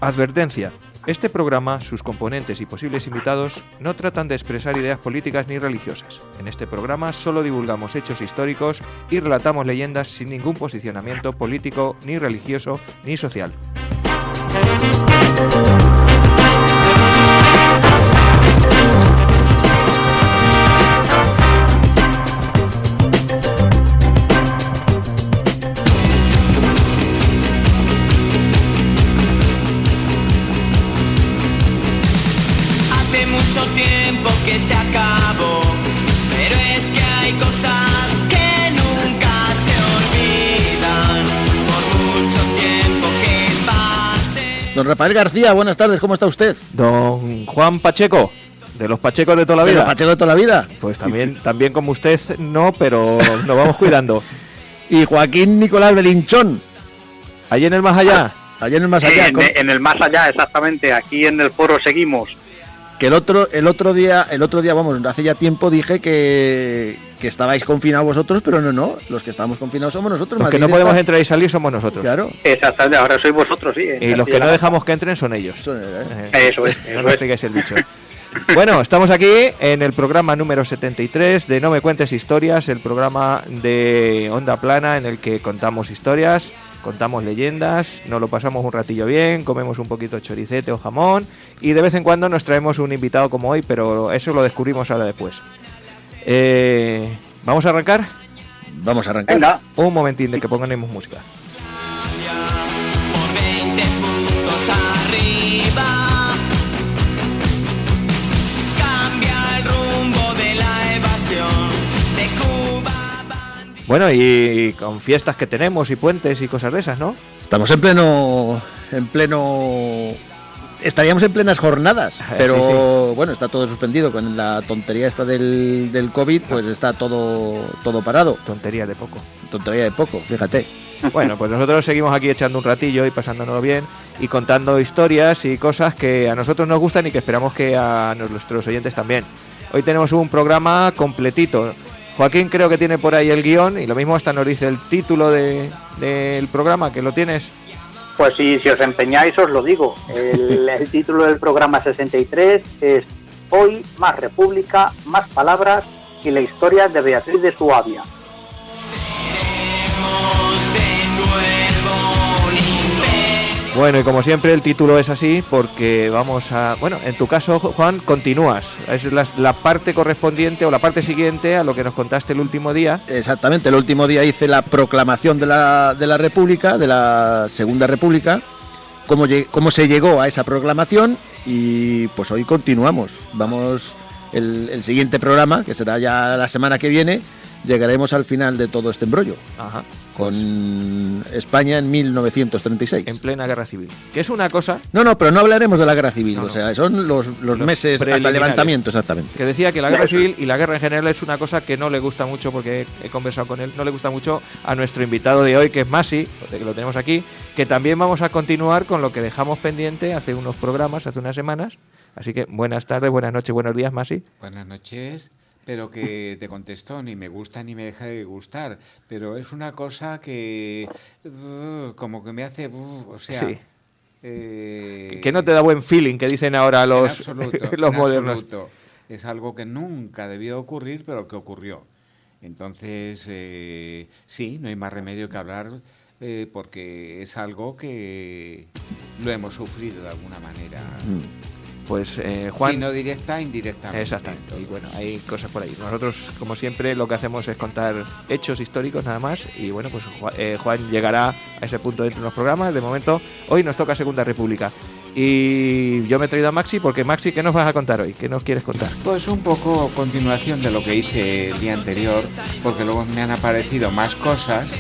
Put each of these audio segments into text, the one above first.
Advertencia. Este programa, sus componentes y posibles invitados no tratan de expresar ideas políticas ni religiosas. En este programa solo divulgamos hechos históricos y relatamos leyendas sin ningún posicionamiento político, ni religioso, ni social. Mucho tiempo que se acabó, pero es que hay cosas que nunca se olvidan, por mucho tiempo que pase. Don Rafael García, buenas tardes, ¿cómo está usted? Don Juan Pacheco, de los Pachecos de toda la vida. ¿De los Pachecos de toda la vida? Pues también como usted no, pero nos vamos cuidando. Y Joaquín Nicolás Belinchón. Allí en el más allá. Allí en el más allá. En el más allá, exactamente, aquí en el foro seguimos. Que el otro día, vamos, hace ya tiempo dije que estabais confinados vosotros, pero no, los que estamos confinados somos nosotros. Los que no podemos entrar y salir somos nosotros. Claro. Exactamente, ahora sois vosotros, sí. Y los que no dejamos que entren son ellos. Eso es. No nos digáis el dicho. Bueno, estamos aquí en el programa número 73 de No me cuentes historias, el programa de Onda Plana en el que contamos historias, contamos leyendas, nos lo pasamos un ratillo bien, comemos un poquito de choricete o jamón y de vez en cuando nos traemos un invitado como hoy, pero eso lo descubrimos ahora después. ¿Vamos a arrancar? Vamos a arrancar. Venga. Un momentín de que pongamos música. Por 20 puntos arriba, cambia el rumbo de la evasión de Cuba. Bueno, y con fiestas que tenemos y puentes y cosas de esas, ¿no? Estamos en pleno... Estaríamos en plenas jornadas, pero sí. Bueno, está todo suspendido. Con la tontería esta del COVID, pues está todo parado. Tontería de poco. Tontería de poco, fíjate. Bueno, pues nosotros seguimos aquí echando un ratillo y pasándonos bien y contando historias y cosas que a nosotros nos gustan y que esperamos que a nuestros oyentes también. Hoy tenemos un programa completito. Joaquín creo que tiene por ahí el guión y lo mismo hasta nos dice el título del programa, que lo tienes. Pues si os empeñáis os lo digo. El título del programa 63 es Hoy más República, más palabras y la historia de Beatriz de Suabia. Bueno, y como siempre el título es así porque vamos a... Bueno, en tu caso, Juan, continúas. Es la parte correspondiente o la parte siguiente a lo que nos contaste el último día. Exactamente, el último día hice la proclamación de la República, de la Segunda República, cómo se llegó a esa proclamación y pues hoy continuamos. Vamos, el siguiente programa, que será ya la semana que viene, llegaremos al final de todo este embrollo. Ajá. Con España en 1936. En plena guerra civil. Que es una cosa... No, pero no hablaremos de la guerra civil, No. O sea, son los meses hasta el levantamiento, exactamente. Que decía que la guerra civil y la guerra en general es una cosa que no le gusta mucho, porque he conversado con él, no le gusta mucho a nuestro invitado de hoy, que es Masi, que lo tenemos aquí, que también vamos a continuar con lo que dejamos pendiente hace unos programas, hace unas semanas. Así que buenas tardes, buenas noches, buenos días, Masi. Buenas noches. Pero que te contestó, ni me gusta ni me deja de gustar, pero es una cosa que como que me hace, o sea... Sí. Que no te da buen feeling, que dicen ahora los, absoluto, los modernos. Absoluto. Es algo que nunca debió ocurrir, pero que ocurrió. Entonces, sí, no hay más remedio que hablar, porque es algo que lo hemos sufrido de alguna manera. Pues Juan... Si no directa, indirectamente. Exactamente, y bueno, hay cosas por ahí. Nosotros, como siempre, lo que hacemos es contar hechos históricos nada más. Y bueno, pues Juan llegará a ese punto dentro de los programas. De momento, hoy nos toca Segunda República. Y yo me he traído a Maxi, porque Maxi, ¿qué nos vas a contar hoy? ¿Qué nos quieres contar? Pues un poco continuación de lo que hice el día anterior, porque luego me han aparecido más cosas,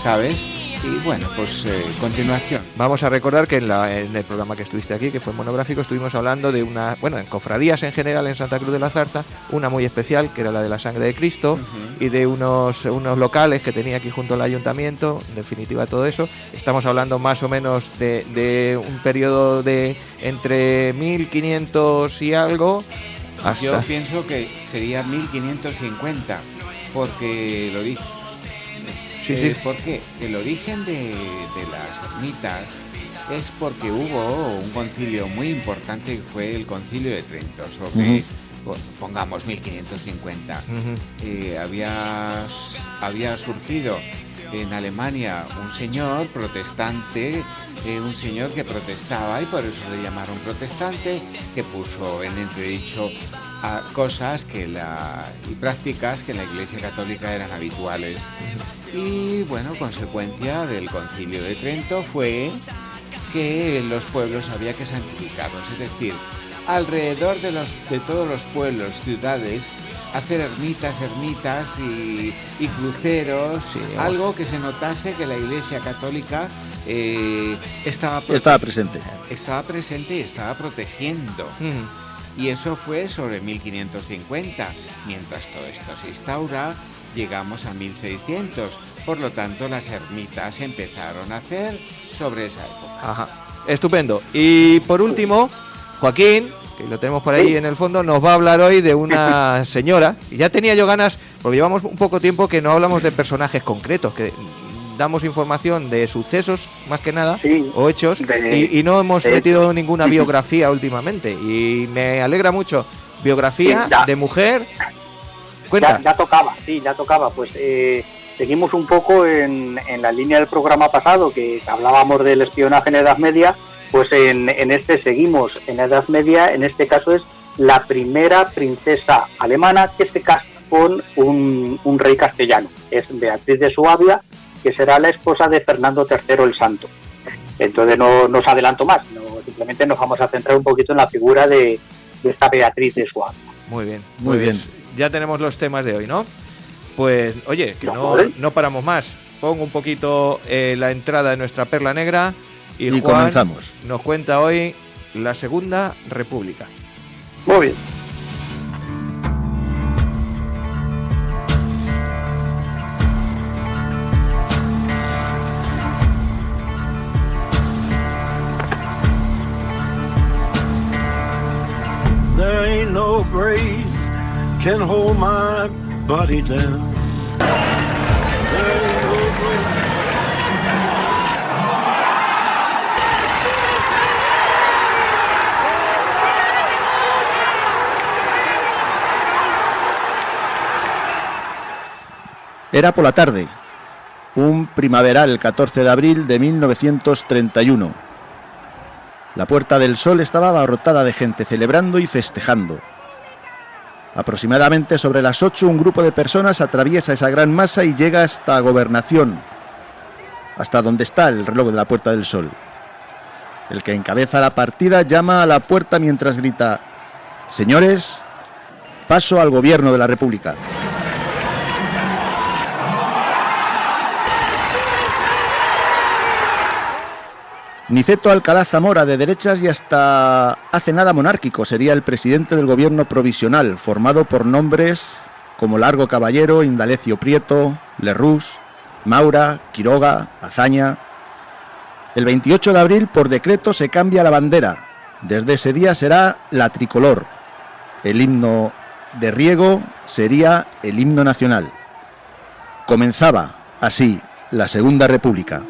¿sabes? Y bueno, pues continuación. Vamos a recordar que en el programa que estuviste aquí, que fue monográfico, estuvimos hablando de en cofradías en general en Santa Cruz de la Zarza, una muy especial, que era la de la Sangre de Cristo, y de unos locales que tenía aquí junto al ayuntamiento, en definitiva todo eso. Estamos hablando más o menos de un periodo de entre 1500 y algo hasta... Yo pienso que sería 1550, porque lo dije. Sí. ¿Por qué? El origen de las ermitas es porque hubo un concilio muy importante que fue el Concilio de Trento, sobre, pongamos, 1550. Había surgido en Alemania un señor protestante, un señor que protestaba, y por eso le llamaron protestante, que puso en entredicho a cosas y prácticas que en la Iglesia Católica eran habituales. Y bueno, consecuencia del Concilio de Trento fue que los pueblos había que santificarlos, es decir, alrededor de todos los pueblos, ciudades, hacer ermitas y cruceros, algo que se notase que la Iglesia Católica estaba presente. Estaba presente y estaba protegiendo. Y eso fue sobre 1550. Mientras todo esto se instaura, llegamos a 1600. Por lo tanto, las ermitas empezaron a hacer sobre esa época. Ajá, estupendo. Y por último, Joaquín, que lo tenemos por ahí en el fondo, nos va a hablar hoy de una señora. Y ya tenía yo ganas, porque llevamos un poco tiempo que no hablamos de personajes concretos, que damos información de sucesos, más que nada, o hechos, y no hemos metido ninguna biografía últimamente. Y me alegra mucho. Biografía de mujer. Cuenta. Ya tocaba. Pues seguimos un poco en la línea del programa pasado, que hablábamos del espionaje en Edad Media. Pues en este seguimos en la Edad Media. En este caso es la primera princesa alemana que se casa con un rey castellano. Es Beatriz de Suabia, que será la esposa de Fernando III el Santo. Entonces no nos adelanto más, simplemente nos vamos a centrar un poquito en la figura de esta Beatriz de Suabia. Muy bien, muy bien. Ya tenemos los temas de hoy, ¿no? Pues oye, que no paramos más. Pongo un poquito la entrada de nuestra perla negra. Y Juan comenzamos. Nos cuenta hoy la Segunda República. Muy bien. There ain't no grave can hold my body down. There ain't no grave. Era por la tarde, un primaveral 14 de abril de 1931. La Puerta del Sol estaba abarrotada de gente celebrando y festejando. Aproximadamente sobre las 8 un grupo de personas atraviesa esa gran masa y llega hasta Gobernación, hasta donde está el reloj de la Puerta del Sol. El que encabeza la partida llama a la puerta mientras grita: «Señores, paso al gobierno de la República». Niceto Alcalá Zamora, de derechas y hasta hace nada monárquico, sería el presidente del gobierno provisional, formado por nombres como Largo Caballero, Indalecio Prieto, Lerroux, Maura, Quiroga, Azaña. El 28 de abril, por decreto, se cambia la bandera. Desde ese día será la tricolor. El himno de Riego sería el himno nacional. Comenzaba así la Segunda República.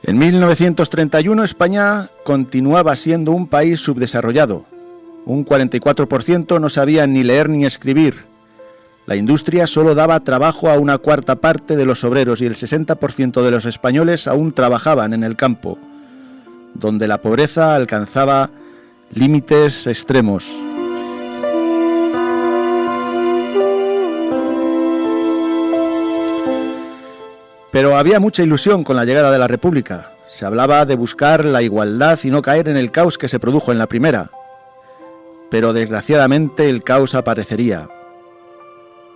En 1931 España continuaba siendo un país subdesarrollado. Un 44% no sabía ni leer ni escribir. La industria solo daba trabajo a una cuarta parte de los obreros y el 60% de los españoles aún trabajaban en el campo, donde la pobreza alcanzaba límites extremos. Pero había mucha ilusión con la llegada de la República. Se hablaba de buscar la igualdad y no caer en el caos que se produjo en la primera. Pero desgraciadamente el caos aparecería.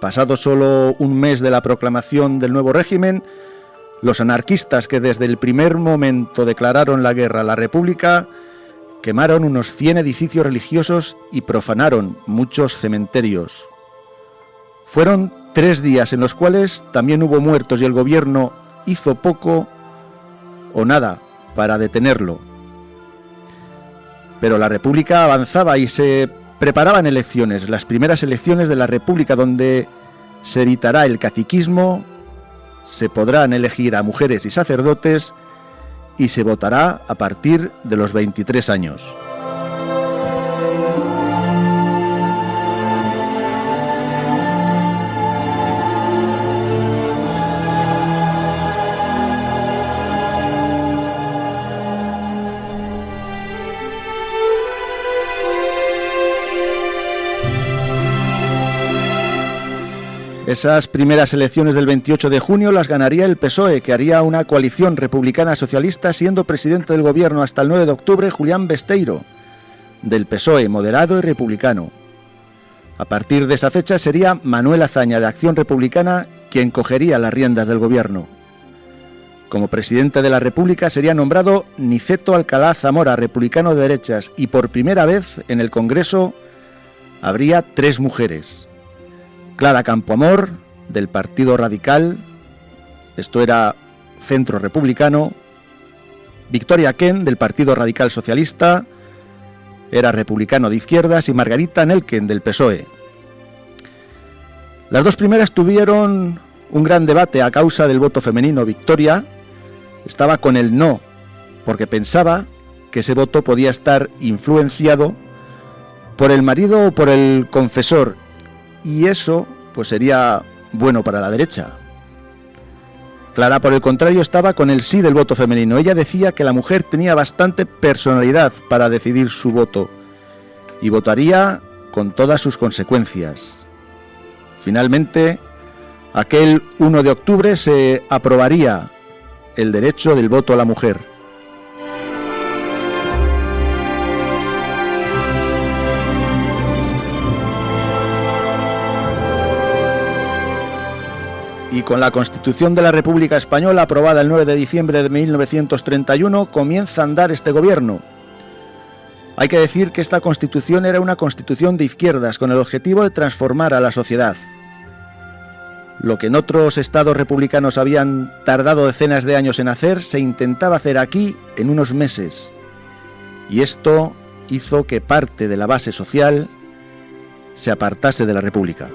Pasado solo un mes de la proclamación del nuevo régimen, los anarquistas que desde el primer momento declararon la guerra a la República quemaron unos 100 edificios religiosos y profanaron muchos cementerios. Fueron 3 días en los cuales también hubo muertos y el gobierno hizo poco o nada para detenerlo. Pero la República avanzaba y se preparaban elecciones, las primeras elecciones de la República, donde se evitará el caciquismo, se podrán elegir a mujeres y sacerdotes y se votará a partir de los 23 años. Esas primeras elecciones del 28 de junio las ganaría el PSOE, que haría una coalición republicana socialista, siendo presidente del gobierno hasta el 9 de octubre Julián Besteiro, del PSOE, moderado y republicano. A partir de esa fecha sería Manuel Azaña, de Acción Republicana, quien cogería las riendas del gobierno. Como presidente de la República sería nombrado Niceto Alcalá Zamora, republicano de derechas, y por primera vez en el Congreso habría 3 mujeres. Clara Campoamor, del Partido Radical, esto era Centro Republicano. Victoria Ken, del Partido Radical Socialista, era republicano de izquierdas, y Margarita Nelken, del PSOE. Las 2 primeras tuvieron un gran debate a causa del voto femenino. Victoria estaba con el no, porque pensaba que ese voto podía estar influenciado por el marido o por el confesor, y eso pues sería bueno para la derecha. Clara, por el contrario, estaba con el sí del voto femenino. Ella decía que la mujer tenía bastante personalidad para decidir su voto y votaría con todas sus consecuencias. Finalmente, aquel 1 de octubre se aprobaría el derecho del voto a la mujer. Y con la Constitución de la República Española, aprobada el 9 de diciembre de 1931, comienza a andar este gobierno. Hay que decir que esta Constitución era una Constitución de izquierdas, con el objetivo de transformar a la sociedad. Lo que en otros estados republicanos habían tardado decenas de años en hacer, se intentaba hacer aquí en unos meses. Y esto hizo que parte de la base social se apartase de la República.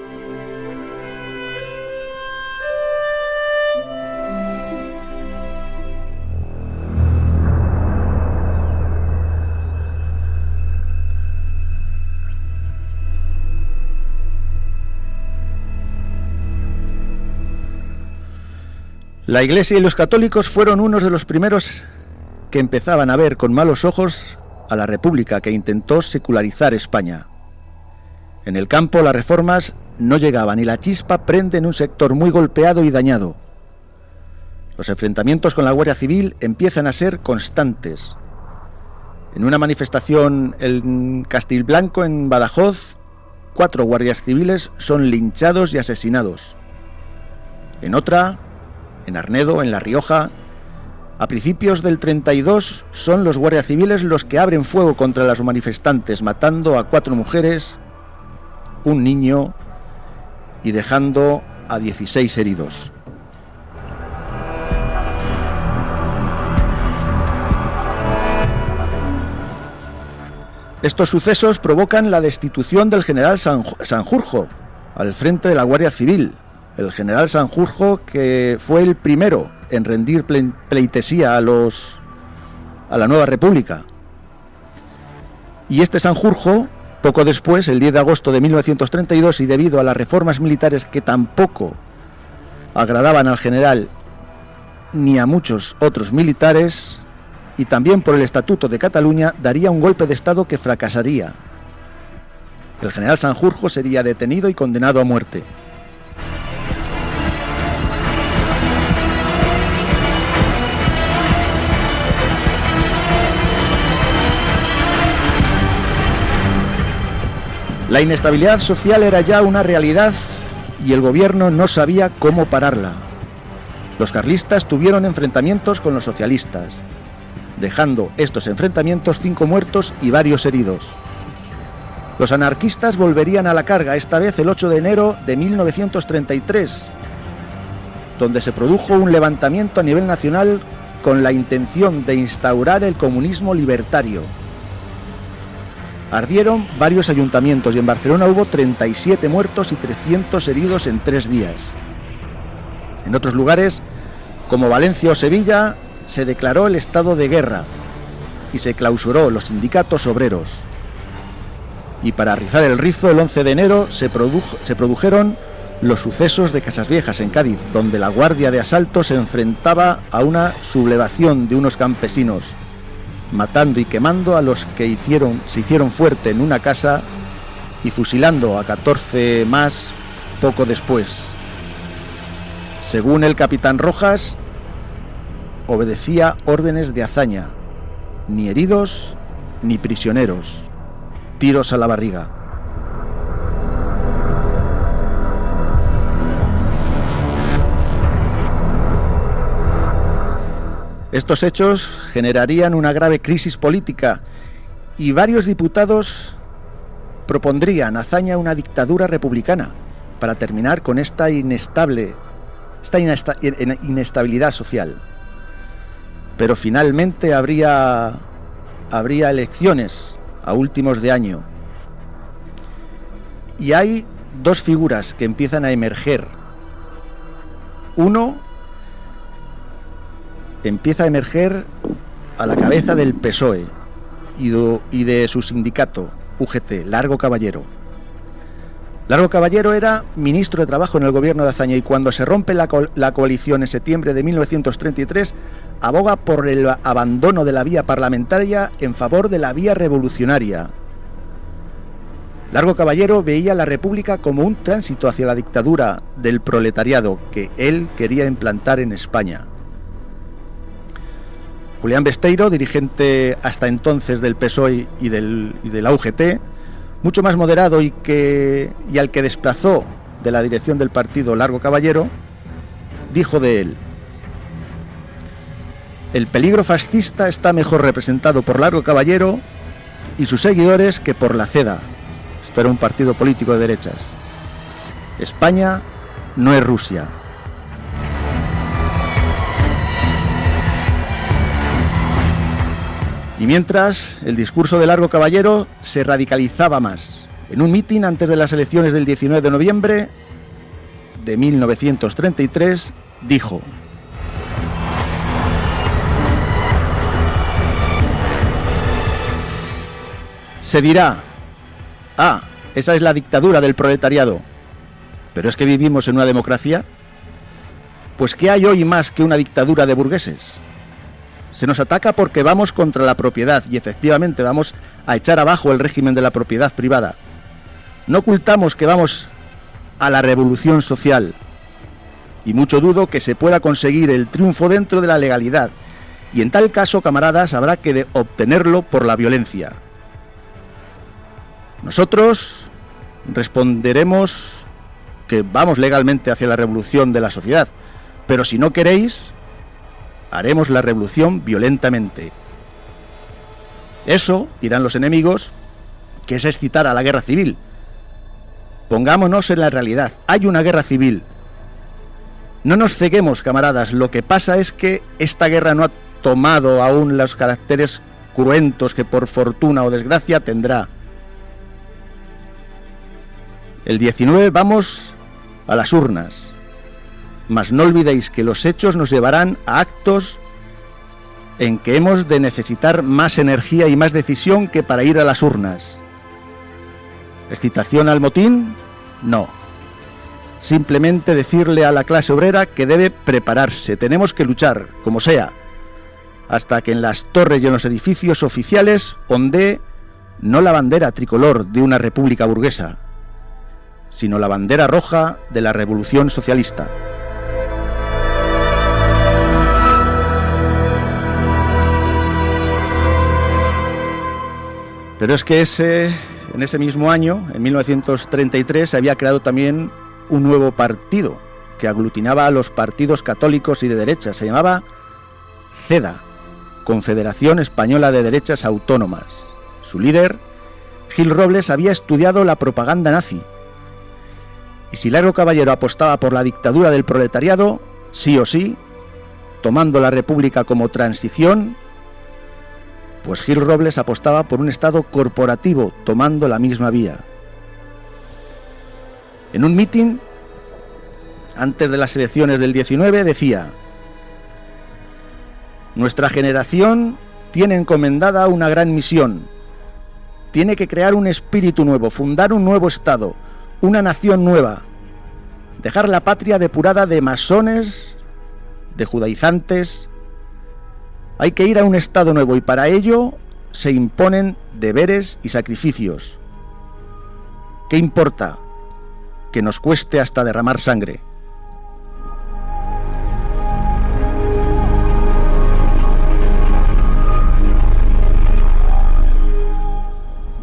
La Iglesia y los católicos fueron unos de los primeros que empezaban a ver con malos ojos a la República, que intentó secularizar España. En el campo las reformas no llegaban y la chispa prende en un sector muy golpeado y dañado. Los enfrentamientos con la Guardia Civil empiezan a ser constantes. En una manifestación en Castilblanco, en Badajoz, 4 guardias civiles son linchados y asesinados. En otra, en Arnedo, en La Rioja, a principios del 32 son los guardias civiles los que abren fuego contra los manifestantes, matando a 4 mujeres, un niño y dejando a 16 heridos. Estos sucesos provocan la destitución del general Sanjurjo al frente de la Guardia Civil. El general Sanjurjo, que fue el primero en rendir pleitesía a la nueva república. Y este Sanjurjo, poco después, el 10 de agosto de 1932, y debido a las reformas militares que tampoco agradaban al general ni a muchos otros militares, y también por el Estatuto de Cataluña, daría un golpe de Estado que fracasaría. El general Sanjurjo sería detenido y condenado a muerte. La inestabilidad social era ya una realidad y el gobierno no sabía cómo pararla. Los carlistas tuvieron enfrentamientos con los socialistas, dejando estos enfrentamientos 5 muertos y varios heridos. Los anarquistas volverían a la carga, esta vez el 8 de enero de 1933, donde se produjo un levantamiento a nivel nacional con la intención de instaurar el comunismo libertario. Ardieron varios ayuntamientos y en Barcelona hubo 37 muertos y 300 heridos en 3 días. En otros lugares, como Valencia o Sevilla, se declaró el estado de guerra y se clausuró los sindicatos obreros. Y para rizar el rizo, el 11 de enero se produjeron los sucesos de Casasviejas en Cádiz, donde la Guardia de Asalto se enfrentaba a una sublevación de unos campesinos, matando y quemando a los que se hicieron fuerte en una casa y fusilando a 14 más poco después. Según el capitán Rojas, obedecía órdenes de hazaña, ni heridos ni prisioneros, tiros a la barriga. Estos hechos generarían una grave crisis política y varios diputados propondrían hazaña una dictadura republicana para terminar con esta inestabilidad social. Pero finalmente habría elecciones a últimos de año. Y hay dos figuras que empiezan a emerger. Uno empieza a emerger a la cabeza del PSOE y de su sindicato, UGT, Largo Caballero. Largo Caballero era ministro de Trabajo en el gobierno de Azaña y cuando se rompe la coalición en septiembre de 1933, aboga por el abandono de la vía parlamentaria en favor de la vía revolucionaria. Largo Caballero veía la República como un tránsito hacia la dictadura del proletariado que él quería implantar en España. Julián Besteiro, dirigente hasta entonces del PSOE y de la UGT, mucho más moderado y al que desplazó de la dirección del partido Largo Caballero, dijo de él: el peligro fascista está mejor representado por Largo Caballero y sus seguidores que por la CEDA. Esto era un partido político de derechas. España no es Rusia. Y mientras, el discurso de Largo Caballero se radicalizaba más. En un mitin antes de las elecciones del 19 de noviembre de 1933, dijo: se dirá, esa es la dictadura del proletariado. ¿Pero es que vivimos en una democracia? Pues ¿qué hay hoy más que una dictadura de burgueses? Se nos ataca porque vamos contra la propiedad y efectivamente vamos a echar abajo el régimen de la propiedad privada. No ocultamos que vamos a la revolución social y mucho dudo que se pueda conseguir el triunfo dentro de la legalidad y en tal caso, camaradas, habrá que obtenerlo por la violencia. Nosotros responderemos que vamos legalmente hacia la revolución de la sociedad, pero si no queréis, haremos la revolución violentamente. Eso, dirán los enemigos, que es excitar a la guerra civil. Pongámonos en la realidad, hay una guerra civil. No nos ceguemos, camaradas, lo que pasa es que esta guerra no ha tomado aún los caracteres cruentos que por fortuna o desgracia tendrá. El 19 vamos a las urnas. Mas no olvidéis que los hechos nos llevarán a actos en que hemos de necesitar más energía y más decisión que para ir a las urnas. ¿Excitación al motín? No. Simplemente decirle a la clase obrera que debe prepararse. Tenemos que luchar, como sea, hasta que en las torres y en los edificios oficiales ondee no la bandera tricolor de una república burguesa, sino la bandera roja de la revolución socialista. Pero es que en ese mismo año, en 1933, se había creado también un nuevo partido que aglutinaba a los partidos católicos y de derecha. Se llamaba CEDA, Confederación Española de Derechas Autónomas. Su líder Gil Robles había estudiado la propaganda nazi. Y si Largo Caballero apostaba por la dictadura del proletariado, sí o sí, tomando la República como transición, pues Gil Robles apostaba por un Estado corporativo, tomando la misma vía. En un mitin, antes de las elecciones del 19, decía: nuestra generación tiene encomendada una gran misión. Tiene que crear un espíritu nuevo, fundar un nuevo Estado, una nación nueva, dejar la patria depurada de masones, de judaizantes. Hay que ir a un Estado nuevo y para ello se imponen deberes y sacrificios. ¿Qué importa? Que nos cueste hasta derramar sangre.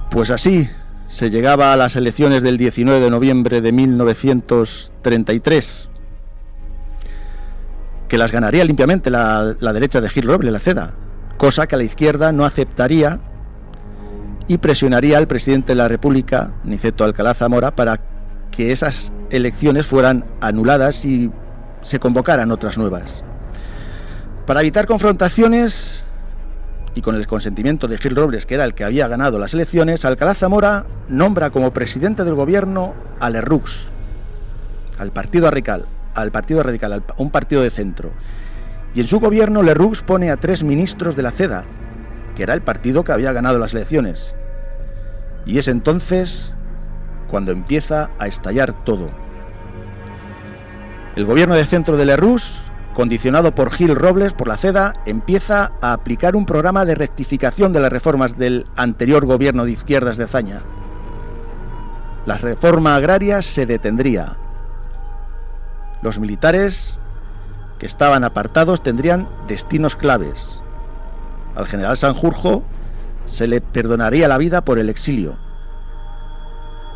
Pues así se llegaba a las elecciones del 19 de noviembre de 1933, que las ganaría limpiamente la derecha de Gil Robles, la CEDA, cosa que la izquierda no aceptaría y presionaría al presidente de la República, Niceto Alcalá Zamora, para que esas elecciones fueran anuladas y se convocaran otras nuevas. Para evitar confrontaciones, y con el consentimiento de Gil Robles, que era el que había ganado las elecciones, Alcalá Zamora nombra como presidente del gobierno a Lerroux, al Partido Radical, un partido de centro. Y en su gobierno Lerroux pone a 3 ministros de la CEDA, que era el partido que había ganado las elecciones. Y es entonces cuando empieza a estallar todo. El gobierno de centro de Lerroux, condicionado por Gil Robles, por la CEDA, empieza a aplicar un programa de rectificación de las reformas del anterior gobierno de izquierdas de Azaña. La reforma agraria se detendría. Los militares que estaban apartados tendrían destinos claves. Al general Sanjurjo se le perdonaría la vida por el exilio.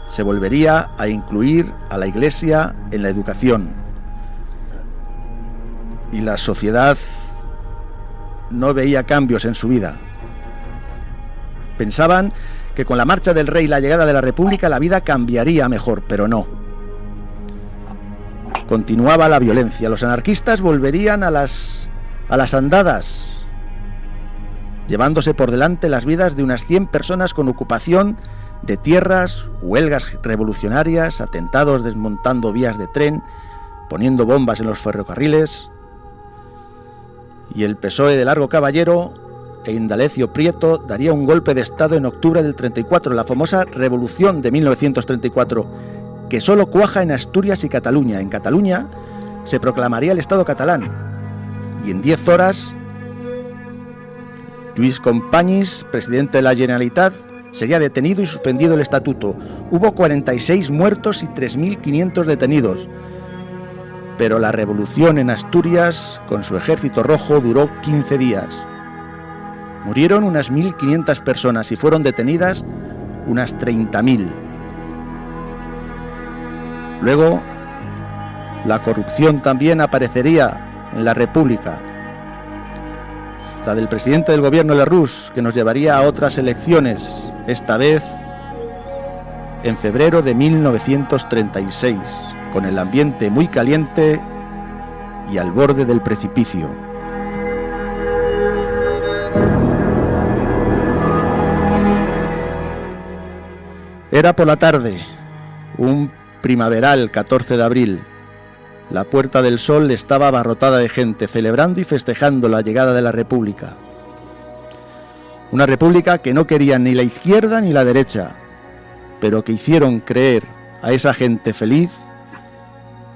Se volvería a incluir a la Iglesia en la educación. Y la sociedad no veía cambios en su vida. Pensaban que con la marcha del rey y la llegada de la República la vida cambiaría mejor, pero no. Continuaba la violencia. Los anarquistas volverían a las andadas, llevándose por delante las vidas de unas 100 personas con ocupación de tierras, huelgas revolucionarias, atentados desmontando vías de tren, poniendo bombas en los ferrocarriles. Y el PSOE de Largo Caballero e Indalecio Prieto daría un golpe de Estado en octubre del 34, la famosa Revolución de 1934, que solo cuaja en Asturias y Cataluña. En Cataluña se proclamaría el Estado catalán y en 10 horas Lluís Companys, presidente de la Generalitat, sería detenido y suspendido el estatuto. Hubo 46 muertos y 3.500 detenidos. Pero la revolución en Asturias, con su ejército rojo, duró 15 días. Murieron unas 1.500 personas y fueron detenidas unas 30.000. Luego, la corrupción también aparecería en la República. La del presidente del gobierno Lerroux, que nos llevaría a otras elecciones, esta vez en febrero de 1936. Con el ambiente muy caliente y al borde del precipicio. Era por la tarde, un primaveral 14 de abril. La Puerta del Sol estaba abarrotada de gente, celebrando y festejando la llegada de la República. Una República que no quería ni la izquierda ni la derecha, pero que hicieron creer a esa gente feliz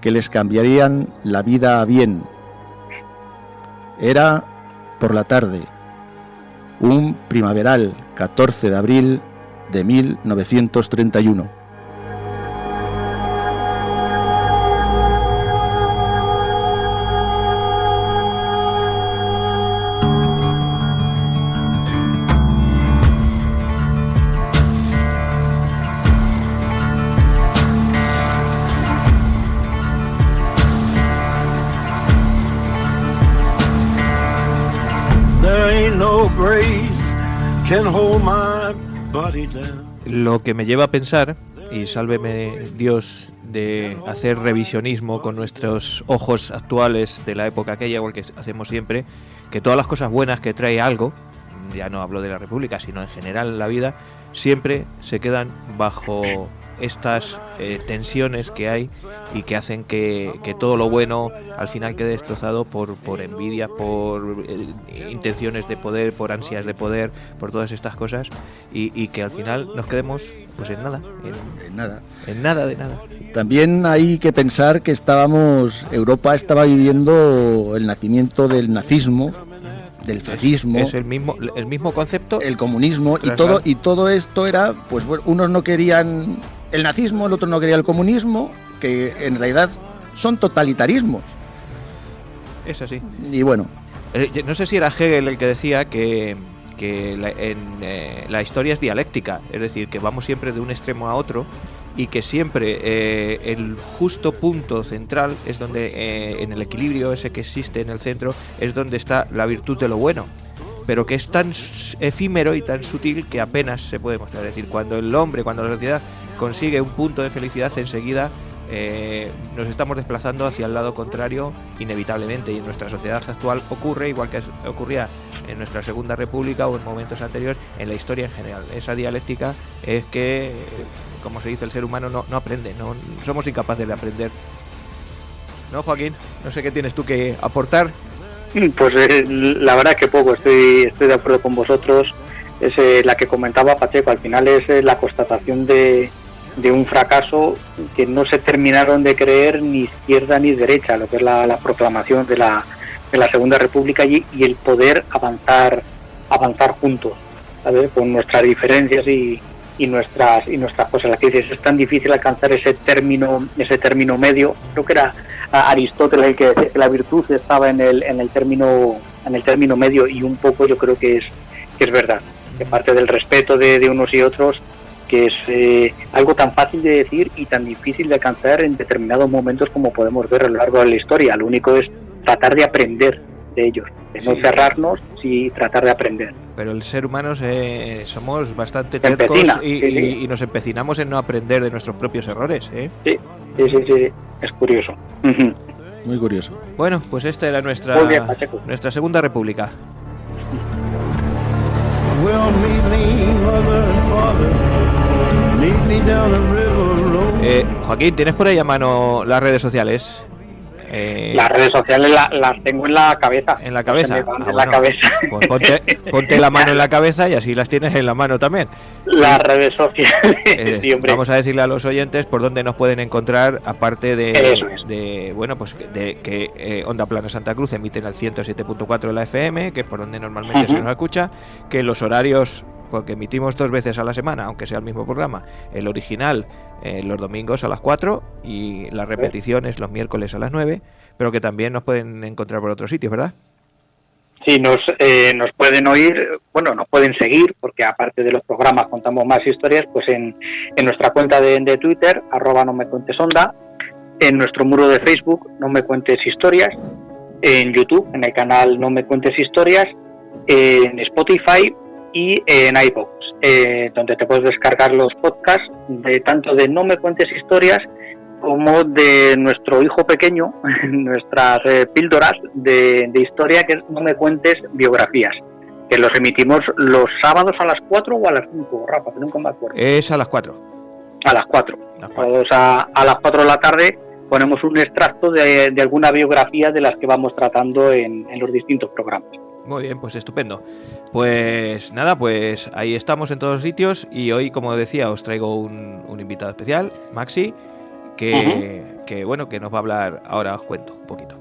que les cambiarían la vida a bien. Era por la tarde, un primaveral 14 de abril de 1931. There ain't no grave can hold my body down. lo que me lleva a pensar, y sálveme Dios de hacer revisionismo con nuestros ojos actuales de la época aquella, igual que hacemos siempre, que todas las cosas buenas que trae algo, ya no hablo de la República, sino en general en la vida, siempre se quedan bajo estas tensiones que hay y que hacen que todo lo bueno al final quede destrozado por envidia, por intenciones de poder, por ansias de poder, por todas estas cosas, y que al final nos quedemos pues en nada, en nada de nada. También hay que pensar que Europa estaba viviendo el nacimiento del nazismo, del fascismo, es el mismo concepto, el comunismo, y todo esto era, pues bueno, unos no querían el nazismo, el otro no quería el comunismo, que en realidad son totalitarismos. Es así. Y bueno, no sé si era Hegel el que decía que la historia es dialéctica, es decir, que vamos siempre de un extremo a otro, y que siempre el justo punto central es donde, en el equilibrio ese que existe en el centro, es donde está la virtud de lo bueno, pero que es tan efímero y tan sutil que apenas se puede mostrar. Es decir, cuando la sociedad consigue un punto de felicidad, enseguida nos estamos desplazando hacia el lado contrario inevitablemente, y en nuestra sociedad actual ocurre igual que ocurría en nuestra Segunda República o en momentos anteriores en la historia en general. Esa dialéctica es que, como se dice, el ser humano no aprende, no somos incapaces de aprender. ¿No, Joaquín? No sé qué tienes tú que aportar. Pues la verdad que poco, estoy de acuerdo con vosotros. Es la que comentaba Pacheco, al final es la constatación de un fracaso que no se terminaron de creer ni izquierda ni derecha, lo que es la proclamación de la Segunda República y el poder avanzar juntos, ¿sabes? Con nuestras diferencias y nuestras cosas. La que dices, es tan difícil alcanzar ese término medio. Creo que era Aristóteles el que decía que la virtud estaba en el término medio, y un poco yo creo que es verdad, que parte del respeto de unos y otros, que es algo tan fácil de decir y tan difícil de alcanzar en determinados momentos, como podemos ver a lo largo de la historia. Lo único es tratar de aprender de ellos, de no cerrarnos y tratar de aprender. Pero el ser humano somos bastante tercos y nos empecinamos en no aprender de nuestros propios errores, ¿eh? Sí, es curioso. Muy curioso. Bueno, pues esta era nuestra Segunda República. Joaquín, ¿tienes por ahí a mano las redes sociales? Las redes sociales las tengo en la cabeza. ¿En la cabeza? La cabeza. Pues ponte la mano en la cabeza y así las tienes en la mano también. Las redes sociales. Sí, hombre. Vamos a decirle a los oyentes por dónde nos pueden encontrar, aparte de que Onda Plana Santa Cruz emiten al 107.4 de la FM, que es por donde normalmente se nos escucha, que los horarios, porque emitimos 2 veces a la semana, aunque sea el mismo programa, el original los domingos a las 4 y las repeticiones los miércoles a las 9, pero que también nos pueden encontrar por otros sitios, ¿verdad? Sí, nos pueden oír, bueno, nos pueden seguir, porque aparte de los programas contamos más historias, pues en nuestra cuenta de Twitter, @nomecuentesonda, en nuestro muro de Facebook, No Me Cuentes Historias, en YouTube, en el canal No Me Cuentes Historias, en Spotify y en iVoox, donde te puedes descargar los podcasts tanto de No Me Cuentes Historias como de nuestro hijo pequeño, nuestras píldoras de historia, que es No Me Cuentes Biografías, que los emitimos los sábados a las 4 o a las 5, Rafa, que nunca me acuerdo. Es a las 4. A las 4. Sábados a las 4 de la tarde ponemos un extracto de alguna biografía de las que vamos tratando en los distintos programas. Muy bien, pues estupendo. Pues nada, pues ahí estamos en todos los sitios, y hoy, como decía, os traigo un invitado especial, Maxi, que bueno, que nos va a hablar, ahora os cuento un poquito.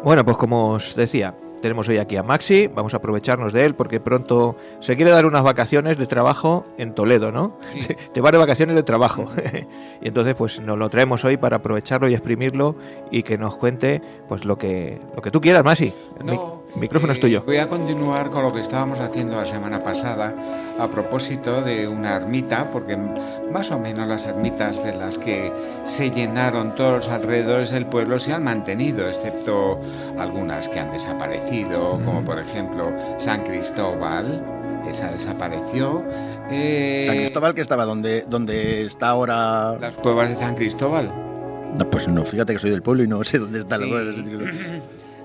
Bueno, pues como os decía, tenemos hoy aquí a Maxi, vamos a aprovecharnos de él porque pronto se quiere dar unas vacaciones de trabajo en Toledo, ¿no? Sí. Te vas de vacaciones de trabajo. Y entonces pues nos lo traemos hoy para aprovecharlo y exprimirlo y que nos cuente pues lo que tú quieras, Maxi. No, El micrófono es tuyo. Voy a continuar con lo que estábamos haciendo la semana pasada a propósito de una ermita, porque más o menos las ermitas de las que se llenaron todos los alrededores del pueblo se han mantenido, excepto algunas que han desaparecido, como por ejemplo San Cristóbal. Esa desapareció. San Cristóbal, que estaba donde está ahora. Las cuevas de San Cristóbal. No, pues no, fíjate que soy del pueblo y no sé dónde está Sí. la.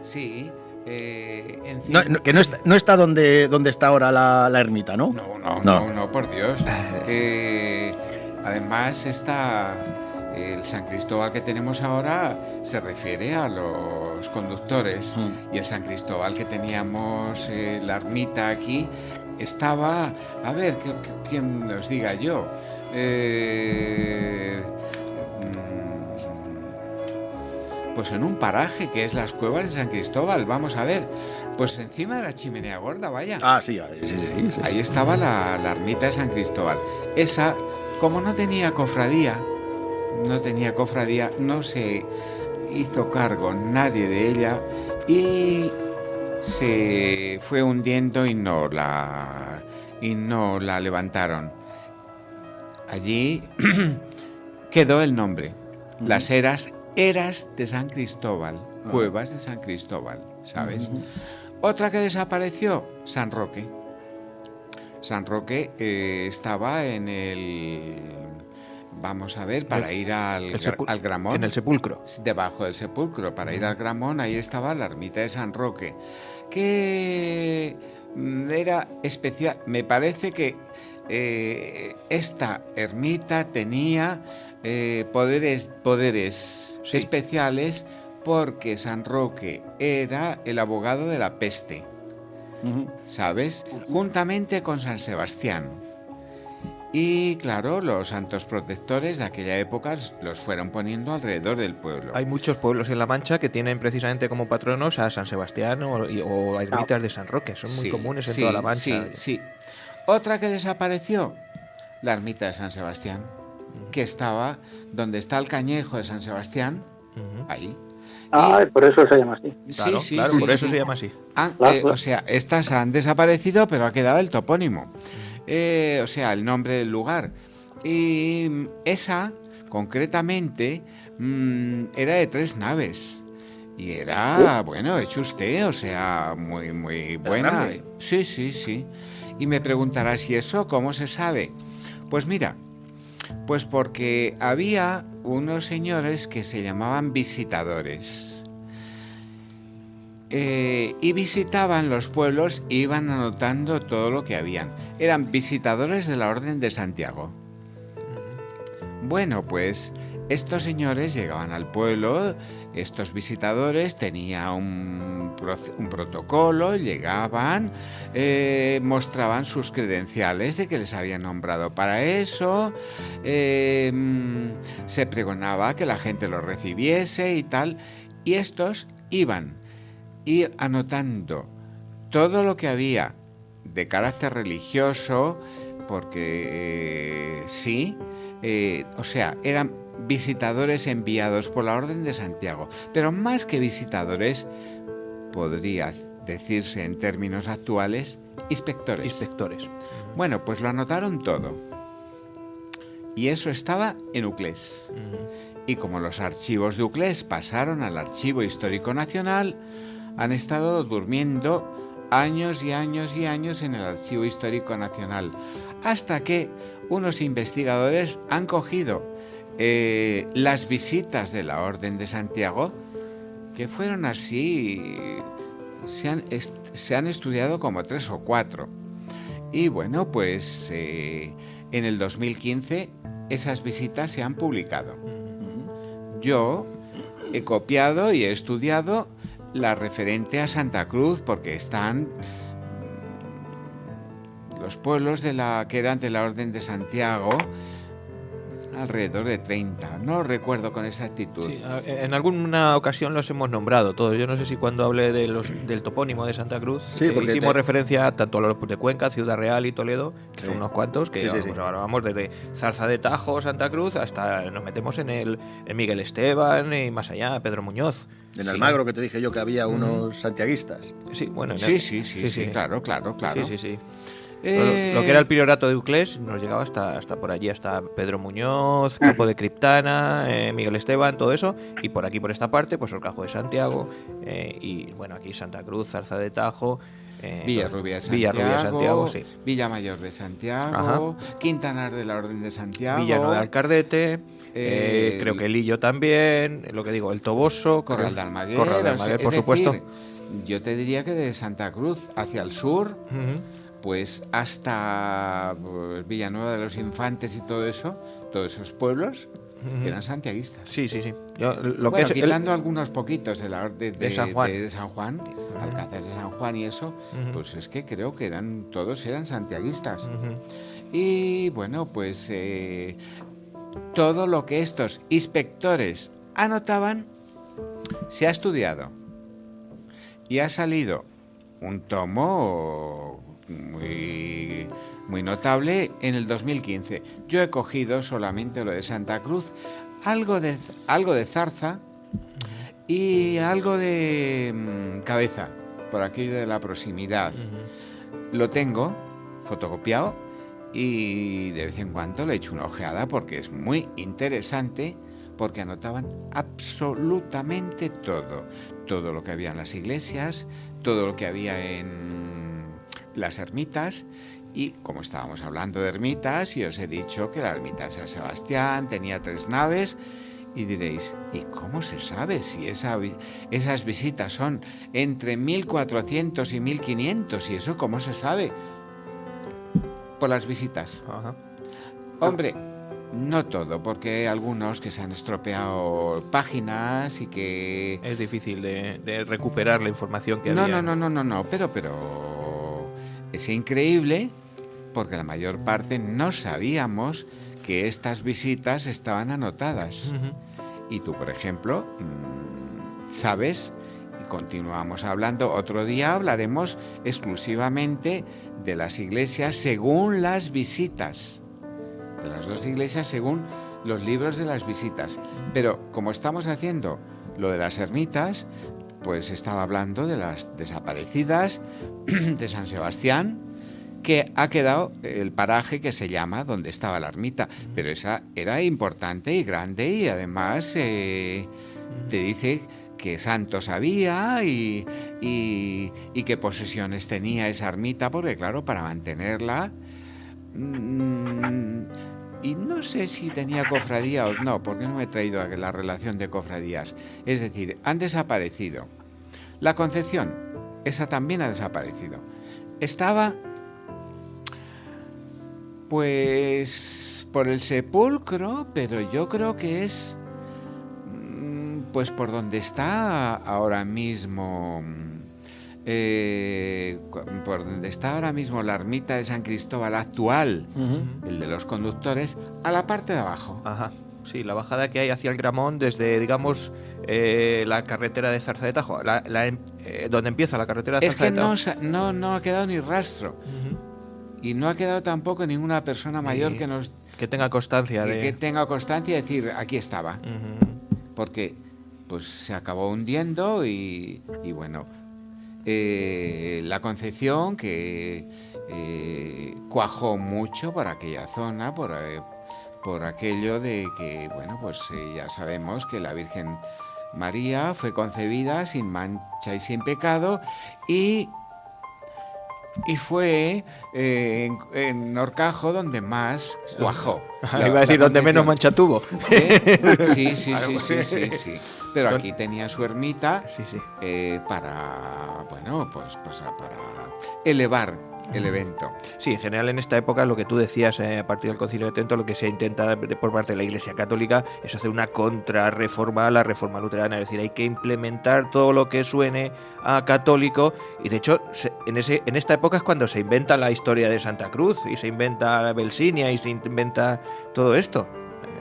Sí. Que no está donde está ahora la ermita, ¿no? No, por Dios. Además, el San Cristóbal que tenemos ahora se refiere a los conductores. Y el San Cristóbal que teníamos, la ermita aquí, estaba, a ver, ¿quién nos diga yo? Pues en un paraje que es las cuevas de San Cristóbal, vamos a ver, pues encima de la chimenea gorda, vaya. Ah, sí. Ahí estaba la ermita de San Cristóbal. Esa, como no tenía cofradía, no se hizo cargo nadie de ella y se fue hundiendo y no la levantaron. Allí quedó el nombre, las eras de San Cristóbal, cuevas de San Cristóbal, ¿sabes? Otra que desapareció, San Roque. San Roque estaba en el... Vamos a ver, para ir al Gramón. En el sepulcro. Debajo del sepulcro, para ir al Gramón, ahí estaba la ermita de San Roque, que era especial. Me parece que esta ermita tenía poderes Sí. especiales, porque San Roque era el abogado de la peste, ¿sabes? Juntamente con San Sebastián. Y claro, los santos protectores de aquella época los fueron poniendo alrededor del pueblo. Hay muchos pueblos en La Mancha que tienen precisamente como patronos a San Sebastián o a ermitas de San Roque. Son muy comunes en toda La Mancha. Sí. Otra que desapareció, la ermita de San Sebastián, que estaba donde está el cañejo de San Sebastián, ahí. Por eso se llama así. Claro, por eso se llama así. O sea, estas han desaparecido, pero ha quedado el topónimo. O sea, el nombre del lugar. Y esa, concretamente, era de 3 naves. Y era, bueno, hecho usted, o sea, muy, muy buena. Grande. Sí. Y me preguntarás, ¿y eso cómo se sabe? Pues mira, pues porque había unos señores que se llamaban visitadores. Y visitaban los pueblos e iban anotando todo lo que habían. Eran visitadores de la Orden de Santiago. Bueno, pues estos señores llegaban al pueblo, estos visitadores tenían un protocolo, llegaban, mostraban sus credenciales de que les habían nombrado para eso, se pregonaba que la gente los recibiese y tal, y estos iban anotando todo lo que había de carácter religioso, porque o sea, eran visitadores enviados por la Orden de Santiago, pero más que visitadores, podría decirse en términos actuales, inspectores. Bueno, pues lo anotaron todo. Y eso estaba en Uclés. Y como los archivos de Uclés pasaron al Archivo Histórico Nacional, han estado durmiendo años y años y años en el Archivo Histórico Nacional, hasta que unos investigadores han cogido las visitas de la Orden de Santiago, que fueron así, se han estudiado como 3 o 4. Y bueno, pues en el 2015 esas visitas se han publicado. Yo he copiado y he estudiado la referente a Santa Cruz, porque están los pueblos que eran de la Orden de Santiago, alrededor de 30. No recuerdo con exactitud. Sí, en alguna ocasión los hemos nombrado todos. Yo no sé si cuando hablé del topónimo de Santa Cruz Sí, porque hicimos referencia tanto a los de Cuenca, Ciudad Real y Toledo, que Sí. son unos cuantos, que Sí, sí, sí. pues ahora vamos desde Zarza de Tajo, Santa Cruz, hasta nos metemos en Miguel Esteban y más allá, Pedro Muñoz. En Sí. Almagro, que te dije yo que había unos santiaguistas. Sí, bueno, Sí, claro. Sí, sí, sí. Eh, Lo que era el priorato de Uclés nos llegaba hasta por allí, hasta Pedro Muñoz, Campo de Criptana, Miguel Esteban, todo eso. Y por aquí, por esta parte, pues Orcajo de Santiago. Y bueno, aquí Santa Cruz, Zarza de Tajo. Villarrubia de Santiago, Villarrubia de Santiago, sí. Villamayor de Santiago, Quintanar de la Orden de Santiago, Villano de Alcardete. Creo que Lillo también. Lo que digo, el Toboso. Corral de Almaguer. Corral de o sea, Almaguer, es por supuesto. decir, yo te diría que de Santa Cruz hacia el sur, Ujú. pues hasta pues, Villanueva de los Infantes y todo eso, todos esos pueblos Ujú. eran santiaguistas. Sí, sí, sí. Lo Bueno, que es quitando algunos poquitos de San Juan. de San Juan, Alcázar de San Juan y eso, Ujú. pues es que creo que todos eran santiaguistas. Ujú. Y bueno, pues todo lo que estos inspectores anotaban se ha estudiado y ha salido un tomo muy, muy notable en el 2015. Yo he cogido solamente lo de Santa Cruz, algo de Zarza y algo de Cabeza, por aquello de la proximidad. Lo tengo fotocopiado y de vez en cuando le echo una ojeada porque es muy interesante, porque anotaban absolutamente todo lo que había en las iglesias, todo lo que había en las ermitas. Y como estábamos hablando de ermitas, y os he dicho que la ermita de San Sebastián tenía 3 naves, y diréis, ¿y cómo se sabe si esas visitas son entre 1400 y 1500? ¿Y eso cómo se sabe? Por las visitas. Ajá. Hombre, no todo, porque hay algunos que se han estropeado páginas y que... Es difícil de recuperar la información que No, había. no, pero es increíble porque la mayor parte no sabíamos que estas visitas estaban anotadas. Ujú. Y tú, por ejemplo, sabes, y continuamos hablando, otro día hablaremos exclusivamente de las iglesias según las visitas, de las 2 iglesias según los libros de las visitas. Pero como estamos haciendo lo de las ermitas, pues estaba hablando de las desaparecidas de San Sebastián, que ha quedado el paraje que se llama donde estaba la ermita, pero esa era importante y grande, y además te dice qué santos había y qué posesiones tenía esa ermita, porque claro, para mantenerla, y no sé si tenía cofradía o no, porque no me he traído la relación de cofradías, es decir, han desaparecido. La Concepción, esa también ha desaparecido. Estaba pues por el sepulcro, pero yo creo que es pues por donde está ahora mismo por donde está ahora mismo la ermita de San Cristóbal actual, el de los conductores, a la parte de abajo. Ajá. Sí, la bajada que hay hacia el Gramón desde, digamos, la carretera de Zarza de Tajo, donde empieza la carretera de Es Zarza que de Tajo. no ha quedado ni rastro. Ujú. Y no ha quedado tampoco ninguna persona mayor que nos Que tenga constancia de... que tenga constancia de decir, aquí estaba. Ujú. Porque pues se acabó hundiendo y bueno, la Concepción, que cuajó mucho por aquella zona, por aquello de que, bueno, pues ya sabemos que la Virgen María fue concebida sin mancha y sin pecado, y fue en Horcajo donde más cuajó. Iba a decir donde menos mancha tuvo. Sí. Pero aquí tenía su ermita Sí, sí. para, bueno, pues para elevar el evento. Sí, en general en esta época lo que tú decías a partir del Concilio de Trento, lo que se intenta por parte de la Iglesia Católica es hacer una contrarreforma a la reforma luterana, es decir, hay que implementar todo lo que suene a católico, y de hecho en esta época es cuando se inventa la historia de Santa Cruz y se inventa la Belsinia y se inventa todo esto.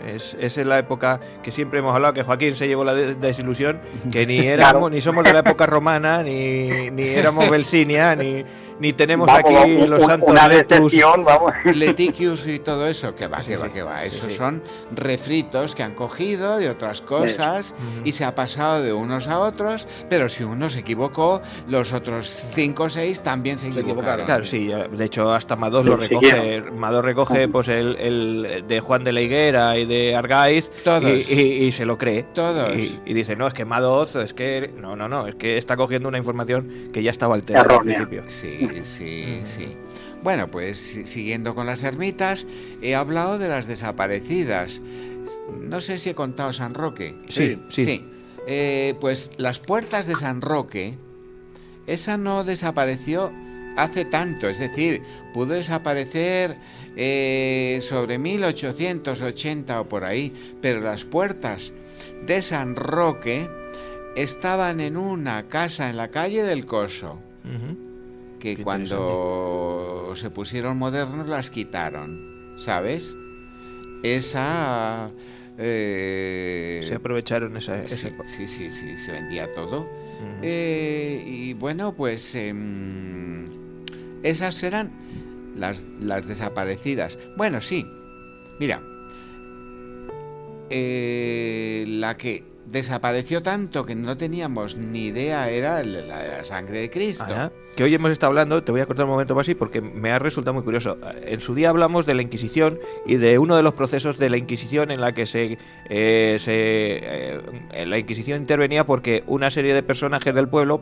Es en la época que siempre hemos hablado, que Joaquín se llevó la desilusión, que ni éramos, ni somos de la época romana, ni éramos Belsinia, ni tenemos aquí los santos una Letus. decepción, vamos. Leticius y todo eso, que va, que va. Esos son refritos que han cogido de otras cosas y se ha pasado de unos a otros, pero si uno se equivocó, los otros 5 o 6 también se equivocaron. Claro, sí, de hecho hasta Madós lo recoge. Madós recoge pues el de Juan de la Higuera y de Argaiz y se lo cree. Todos. Y dice, no, es que Madoz, es que no, es que está cogiendo una información que ya estaba alterada al principio. Sí. Bueno, pues siguiendo con las ermitas, he hablado de las desaparecidas. No sé si he contado San Roque. Sí. Pues las puertas de San Roque, esa no desapareció hace tanto, es decir, pudo desaparecer sobre 1880 o por ahí, pero las puertas de San Roque estaban en una casa en la calle del Coso. Que Qué cuando se pusieron modernos las quitaron, ¿sabes? Esa... se aprovecharon esa Sí, se vendía todo. Y bueno, pues esas eran las desaparecidas. Bueno, sí, mira, la que desapareció tanto que no teníamos ni idea era la sangre de Cristo. Ajá. Que hoy hemos estado hablando, te voy a cortar un momento más así porque me ha resultado muy curioso. En su día hablamos de la Inquisición y de uno de los procesos de la Inquisición en la que la Inquisición intervenía porque una serie de personajes del pueblo,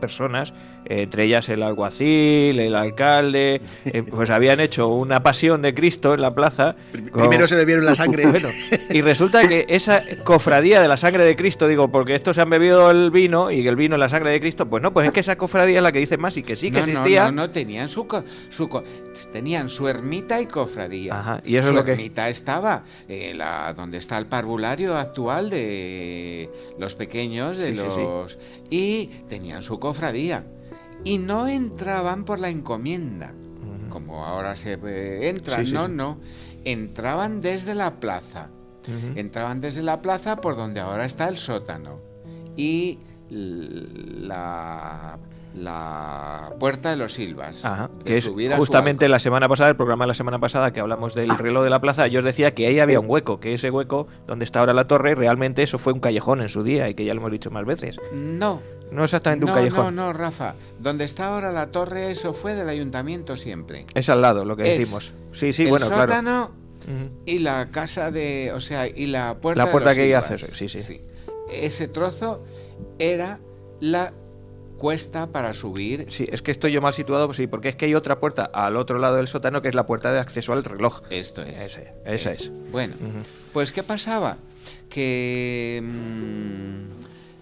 entre ellas el alguacil, el alcalde, pues habían hecho una pasión de Cristo en la plaza. Primero se bebieron la sangre. Bueno, y resulta que esa cofradía de la sangre de Cristo, digo, porque estos se han bebido el vino y el vino es la sangre de Cristo, pues no, pues es que esa cofradía es la que dice más y que sí que existía. No, tenían tenían su ermita y cofradía. Ajá, y eso su es lo que ermita estaba donde está el parvulario actual de los pequeños, y tenían su cofradía. Y no entraban por la encomienda, como ahora se entran, no. Entraban desde la plaza. Entraban desde la plaza por donde ahora está el sótano. Y la Puerta de los Silvas. Ajá, que es justamente la semana pasada, el programa de la semana pasada que hablamos del reloj de la plaza, yo os decía que ahí había un hueco, que ese hueco donde está ahora la torre, realmente eso fue un callejón en su día y que ya lo hemos dicho más veces. No exactamente un callejón. No, Rafa, donde está ahora la torre, eso fue del ayuntamiento siempre. Es al lado, lo que decimos. Sí, el bueno, sótano, claro. Y la casa y la puerta la puerta de los que Silvas. hay que hacer, sí. Ese trozo era la cuesta para subir. Sí, es que estoy yo mal situado, pues sí, porque es que hay otra puerta al otro lado del sótano que es la puerta de acceso al reloj. Esto es. Esa es. Bueno, pues ¿qué pasaba? Que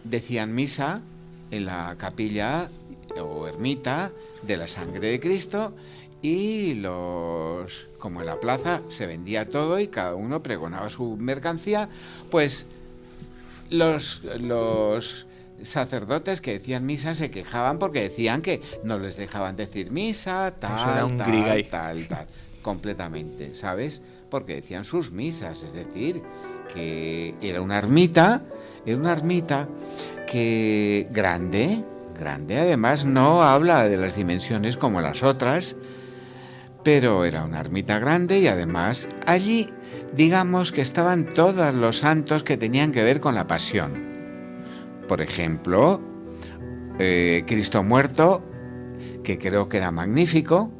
decían misa en la capilla o ermita de la sangre de Cristo y como en la plaza se vendía todo y cada uno pregonaba su mercancía, pues los sacerdotes que decían misa se quejaban porque decían que no les dejaban decir misa, tal, completamente, ¿sabes? Porque decían sus misas, es decir, que era una ermita que grande, además no habla de las dimensiones como las otras, pero era una ermita grande y además allí, digamos que estaban todos los santos que tenían que ver con la pasión. Por ejemplo, Cristo muerto, que creo que era magnífico,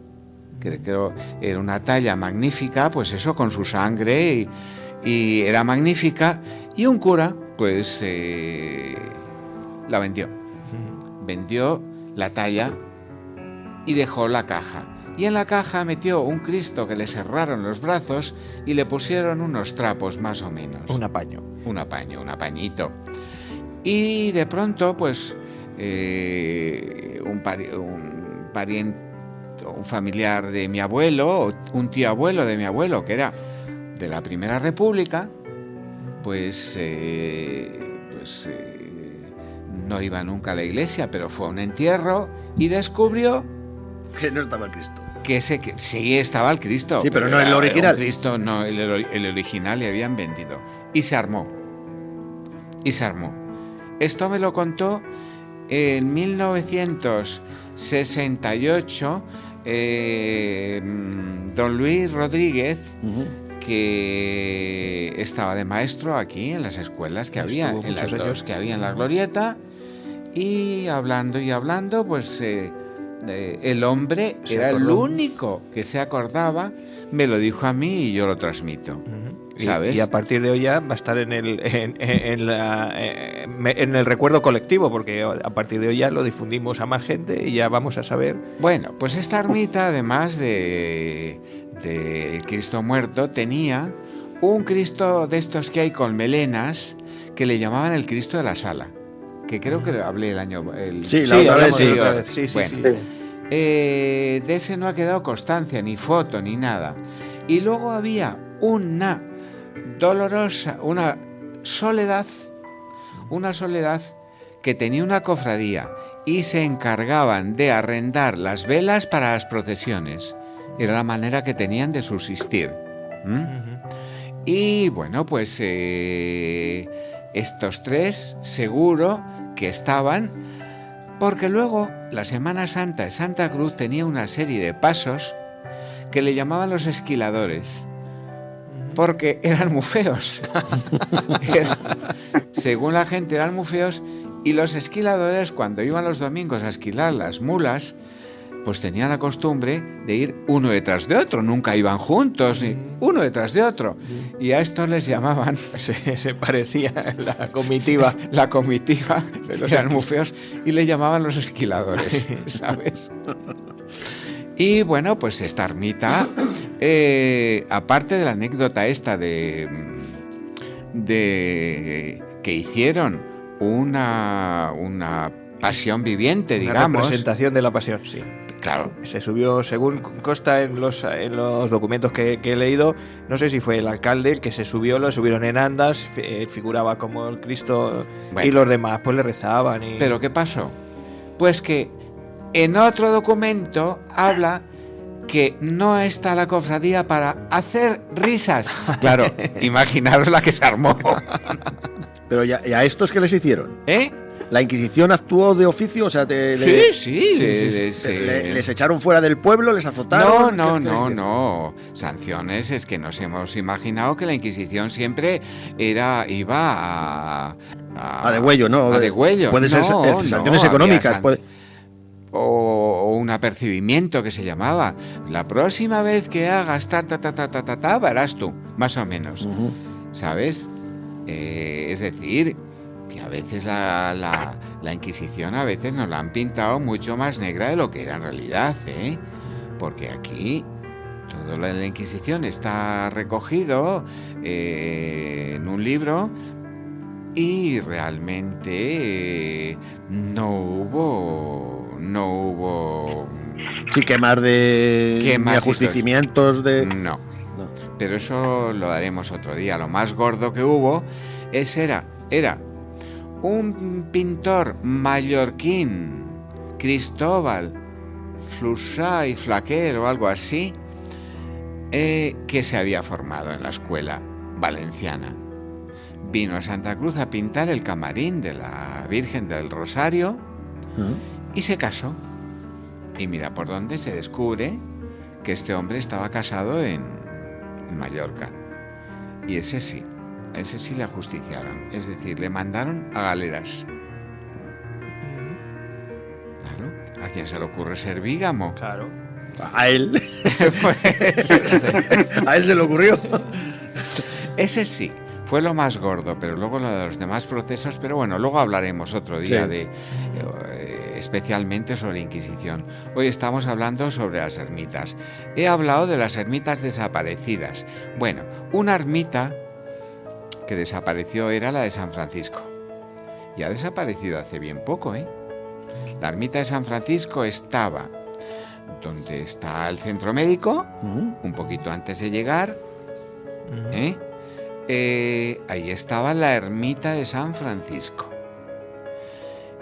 que creo era una talla magnífica, pues eso con su sangre y era magnífica, y un cura pues la vendió la talla y dejó la caja. Y en la caja metió un Cristo que le cerraron los brazos y le pusieron unos trapos más o menos. Un apaño. Un apañito. Y de pronto, pues, un pariente, un familiar de mi abuelo, un tío abuelo de mi abuelo, que era de la Primera República, pues no iba nunca a la iglesia, pero fue a un entierro y descubrió que no estaba el Cristo. Que sí estaba el Cristo. Sí, pero no era el original. un Cristo, no, el original le habían vendido. Y se armó. Esto me lo contó en 1968 don Luis Rodríguez, que estaba de maestro aquí en las escuelas que había, Estuvo en las muchos dos años. que había en la Glorieta, y hablando, pues el hombre Se era el acordó. único que se acordaba, me lo dijo a mí y yo lo transmito. ¿Sabes? Y a partir de hoy ya va a estar en el recuerdo colectivo, porque a partir de hoy ya lo difundimos a más gente y ya vamos a saber. Bueno, pues esta ermita, además de Cristo muerto, tenía un Cristo de estos que hay con melenas, que le llamaban el Cristo de la Sala, que creo que hablé el año... Sí, la otra vez, hablamos sí. de otra vez. Sí, Bueno, sí. de ese no ha quedado constancia, ni foto, ni nada. Y luego había una dolorosa, una soledad que tenía una cofradía y se encargaban de arrendar las velas para las procesiones. Era la manera que tenían de subsistir. Y bueno, pues estos tres seguro que estaban, porque luego la Semana Santa de Santa Cruz tenía una serie de pasos que le llamaban los esquiladores, porque eran muy feos. Según la gente eran muy feos, y los esquiladores, cuando iban los domingos a esquilar las mulas, pues tenían la costumbre de ir uno detrás de otro, nunca iban juntos, ni uno detrás de otro. Y a estos les llamaban Se parecía la comitiva. la comitiva, eran muy feos, y le llamaban los esquiladores, ¿sabes? Y bueno, pues esta ermita, aparte de la anécdota esta de que hicieron una pasión viviente, Una digamos. representación de la pasión, sí. Claro. Se subió, según consta en los documentos que he leído, no sé si fue el alcalde el que se subió, lo subieron en andas, figuraba como el Cristo, Bueno. y los demás pues le rezaban. ¿Pero qué pasó? Pues que en otro documento habla que no está la cofradía para hacer risas. Claro, imaginaros la que se armó. Pero ¿y a estos qué les hicieron? ¿Eh? ¿La Inquisición actuó de oficio? O sea, Sí. ¿les echaron fuera del pueblo? ¿Les azotaron? No. Sanciones es que nos hemos imaginado que la Inquisición siempre iba A degüello, ¿no? A degüello. Puede ser sanciones económicas. O un apercibimiento que se llamaba. La próxima vez que hagas verás tú, más o menos. ¿Sabes? Es decir, que a veces la Inquisición a veces nos la han pintado mucho más negra de lo que era en realidad, ¿eh? Porque aquí todo lo de la Inquisición está recogido en un libro y realmente no hubo Sí, quemar de más ni ajusticiamientos de... No. Pero eso lo daremos otro día. Lo más gordo que hubo era un pintor mallorquín, Cristóbal Flussà y Flaquer o algo así, que se había formado en la escuela valenciana. Vino a Santa Cruz a pintar el camarín de la Virgen del Rosario y se casó. Y mira por dónde se descubre que este hombre estaba casado en Mallorca. Y ese sí le ajusticiaron. Es decir, le mandaron a galeras. Claro, ¿a quién se le ocurre ser bígamo? Claro. A él. A él se le ocurrió. Ese sí, fue lo más gordo, pero luego lo de los demás procesos, pero bueno, luego hablaremos otro día Sí. especialmente sobre Inquisición. Hoy estamos hablando sobre las ermitas. He hablado de las ermitas desaparecidas. Bueno, una ermita que desapareció era la de San Francisco. Y ha desaparecido hace bien poco, ¿eh? La ermita de San Francisco estaba donde está el centro médico, un poquito antes de llegar, ¿eh? Ahí estaba la ermita de San Francisco.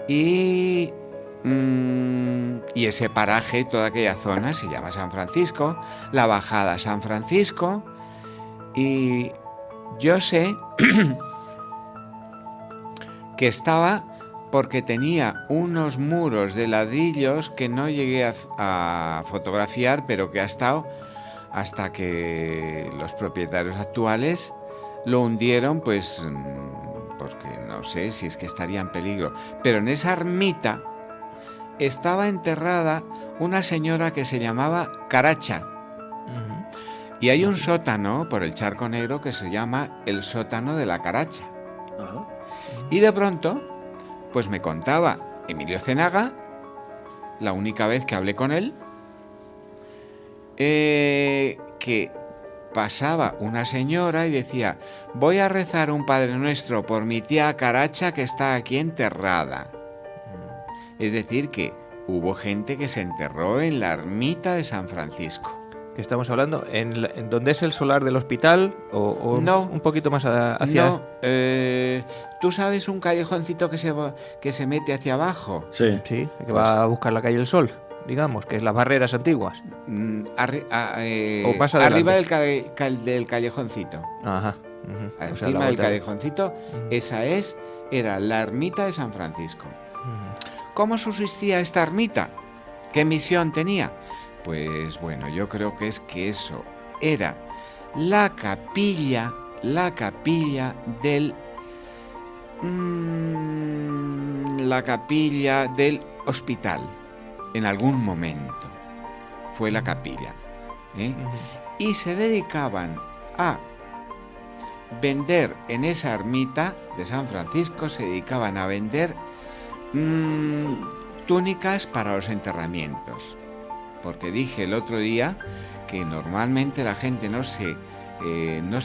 Y Y ese paraje, toda aquella zona, se llama San Francisco, la bajada San Francisco. Y yo sé que estaba porque tenía unos muros de ladrillos que no llegué a fotografiar, pero que ha estado hasta que los propietarios actuales lo hundieron, pues porque no sé si es que estaría en peligro. Pero en esa ermita estaba enterrada una señora que se llamaba Caracha. Y hay un sótano por el Charco Negro que se llama el sótano de la Caracha. Y de pronto, pues me contaba Emilio Cenaga, la única vez que hablé con él, que pasaba una señora y decía: voy a rezar un Padre Nuestro por mi tía Caracha que está aquí enterrada. Es decir, que hubo gente que se enterró en la ermita de San Francisco. ¿Qué estamos hablando? ¿En dónde es el solar del hospital? ¿O no, un poquito más hacia...? No, ¿tú sabes un callejoncito que se mete hacia abajo? Sí. Sí, que va a buscar la calle del Sol, digamos, que es las barreras antiguas. O pasa arriba del callejoncito. Ajá. Encima del callejoncito, esa era la ermita de San Francisco. ¿Cómo subsistía esta ermita? ¿Qué misión tenía? Pues bueno, yo creo que eso era la capilla del hospital. En algún momento fue la capilla, y se dedicaban a vender en esa ermita de San Francisco, se dedicaban a vender túnicas para los enterramientos. Porque dije el otro día que normalmente la gente no se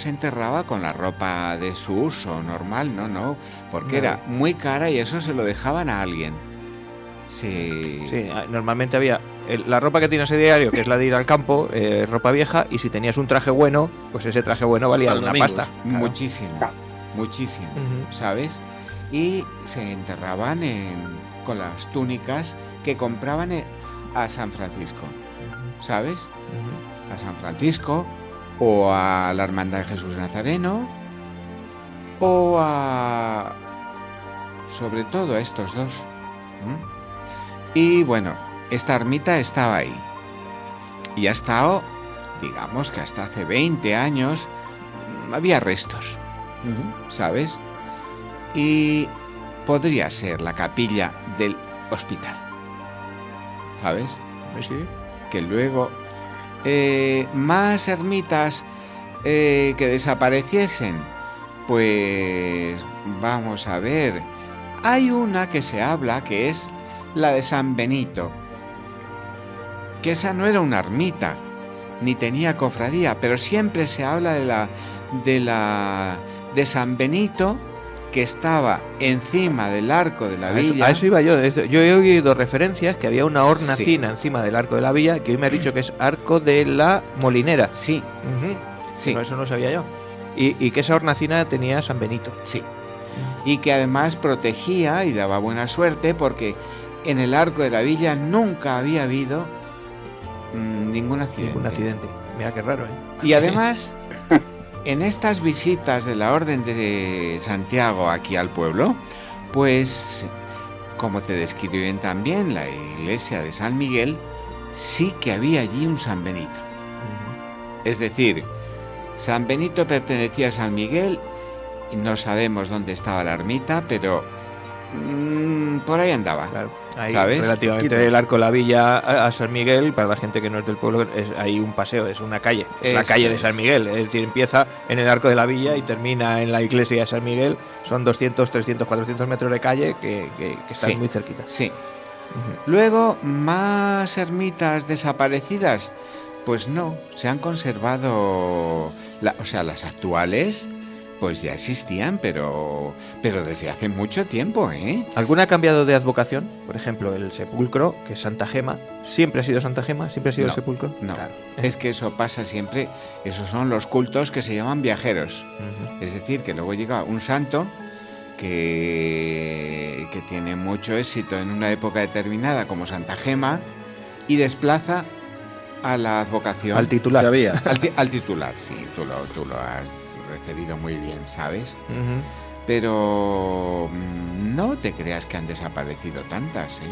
enterraba con la ropa de su uso normal, no, porque era muy cara y eso se lo dejaban a alguien. Sí, normalmente había la ropa que tienes a diario, que es la de ir al campo, ropa vieja, y si tenías un traje bueno, pues ese traje bueno valía una pasta. Muchísimo, ¿sabes? Y se enterraban con las túnicas que compraban a San Francisco, ¿sabes? A San Francisco, o a la Hermandad de Jesús Nazareno, o sobre todo a estos dos. Y bueno, esta ermita estaba ahí. Y ha estado, digamos que hasta hace 20 años, había restos, ¿sabes? Y podría ser la capilla del hospital, ¿sabes? Sí. Que luego más ermitas que desapareciesen, pues vamos a ver. Hay una que se habla que es la de San Benito, que esa no era una ermita ni tenía cofradía, pero siempre se habla de San Benito, que estaba encima del arco de la villa. A eso iba yo. Yo he oído referencias que había una hornacina encima del arco de la villa, que hoy me ha dicho que es arco de la Molinera. Sí. Sí. No, eso no sabía yo. Y que esa hornacina tenía San Benito. Sí. Y que además protegía y daba buena suerte, porque en el arco de la villa nunca había habido ningún accidente. Mira qué raro, ¿eh? Y además, en estas visitas de la Orden de Santiago aquí al pueblo, pues, como te describen también, la iglesia de San Miguel, sí que había allí un San Benito. Es decir, San Benito pertenecía a San Miguel, y no sabemos dónde estaba la ermita, pero por ahí andaba. Claro, ahí, ¿sabes? Relativamente el arco de la villa a San Miguel, para la gente que no es del pueblo, hay un paseo, es una calle, es la calle de San Miguel, es decir, empieza en el arco de la villa y termina en la iglesia de San Miguel. Son 200, 300, 400 metros de calle que están muy cerquita. Sí. Luego, más ermitas desaparecidas, pues no, se han conservado, las actuales, pues ya existían, pero desde hace mucho tiempo, ¿eh? ¿Alguna ha cambiado de advocación? Por ejemplo, el sepulcro, que es Santa Gema. ¿Siempre ha sido Santa Gema? ¿Siempre ha sido el sepulcro? No, claro. Es que eso pasa siempre. Esos son los cultos que se llaman viajeros. Es decir, que luego llega un santo que tiene mucho éxito en una época determinada como Santa Gema y desplaza a la advocación. Al titular. Que había. Al titular, sí, tú lo has referido muy bien, ¿sabes? Ujú. Pero no te creas que han desaparecido tantas, ¿eh?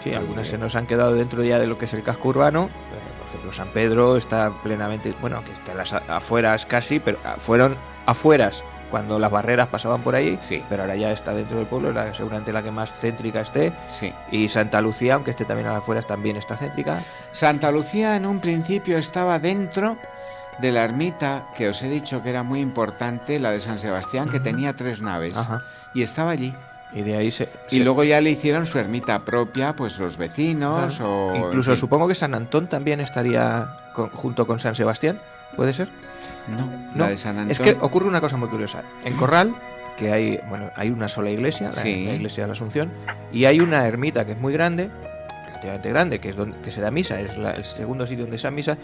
Sí, algunas se nos han quedado dentro ya de lo que es el casco urbano. Por ejemplo, San Pedro está plenamente, bueno, que está en las afueras casi, pero fueron afueras cuando las barreras pasaban por ahí, Sí. pero ahora ya está dentro del pueblo, seguramente la que más céntrica esté. Sí. Y Santa Lucía, aunque esté también a las afueras, también está céntrica. Santa Lucía en un principio estaba dentro de la ermita, que os he dicho que era muy importante, la de San Sebastián, que tenía 3 naves. Ajá. Y estaba allí. Y de ahí Y luego ya le hicieron su ermita propia, pues los vecinos Ajá. o... Incluso en fin. supongo que San Antón también estaría junto con San Sebastián, ¿puede ser? No, No, la de San Antón. es que ocurre una cosa muy curiosa. En Corral, que hay, bueno, hay una sola iglesia, la Sí. iglesia de la Asunción, y hay una ermita que es muy grande, relativamente grande, que es donde que se da misa, es el segundo sitio donde se da misa,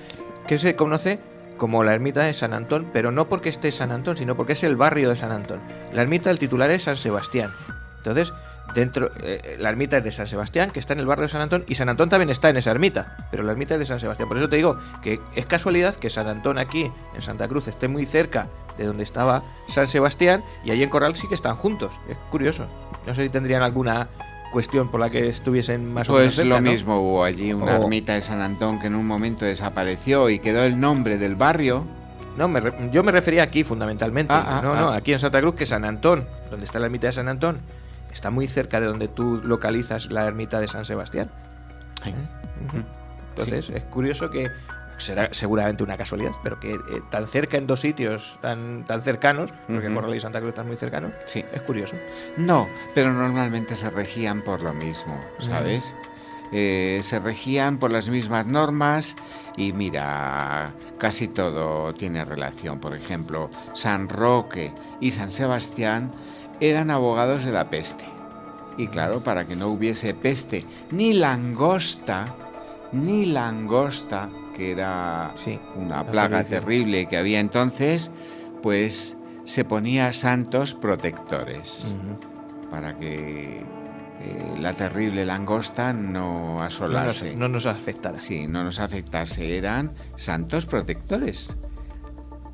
que se conoce como la ermita de San Antón, pero no porque esté San Antón, sino porque es el barrio de San Antón. La ermita, el titular es San Sebastián. Entonces, dentro la ermita es de San Sebastián, que está en el barrio de San Antón, y San Antón también está en esa ermita, pero la ermita es de San Sebastián. Por eso te digo que es casualidad que San Antón aquí, en Santa Cruz, esté muy cerca de donde estaba San Sebastián, y allí en Corral sí que están juntos. Es curioso. No sé si tendrían alguna cuestión por la que estuviesen más o menos Pues cerca, lo ¿no? mismo, hubo allí una O- ermita de San Antón que en un momento desapareció y quedó el nombre del barrio. No, yo me refería aquí fundamentalmente. No, aquí en Santa Cruz, que San Antón, donde está la ermita de San Antón, está muy cerca de donde tú localizas la ermita de San Sebastián. Ujú. Entonces, es curioso que será seguramente una casualidad, pero que tan cerca en dos sitios tan cercanos, porque Ujú. Corral y Santa Cruz están muy cercanos, Sí. es curioso. No, pero normalmente se regían por lo mismo, ¿sabes? Se regían por las mismas normas y mira, casi todo tiene relación. Por ejemplo, San Roque y San Sebastián eran abogados de la peste. Y claro, para que no hubiese peste ni langosta, que era Sí, una lo plaga que dices. terrible que había entonces, pues se ponía santos protectores para que la terrible langosta no asolase. No nos afectará. Sí, no nos afectase. Eran santos protectores.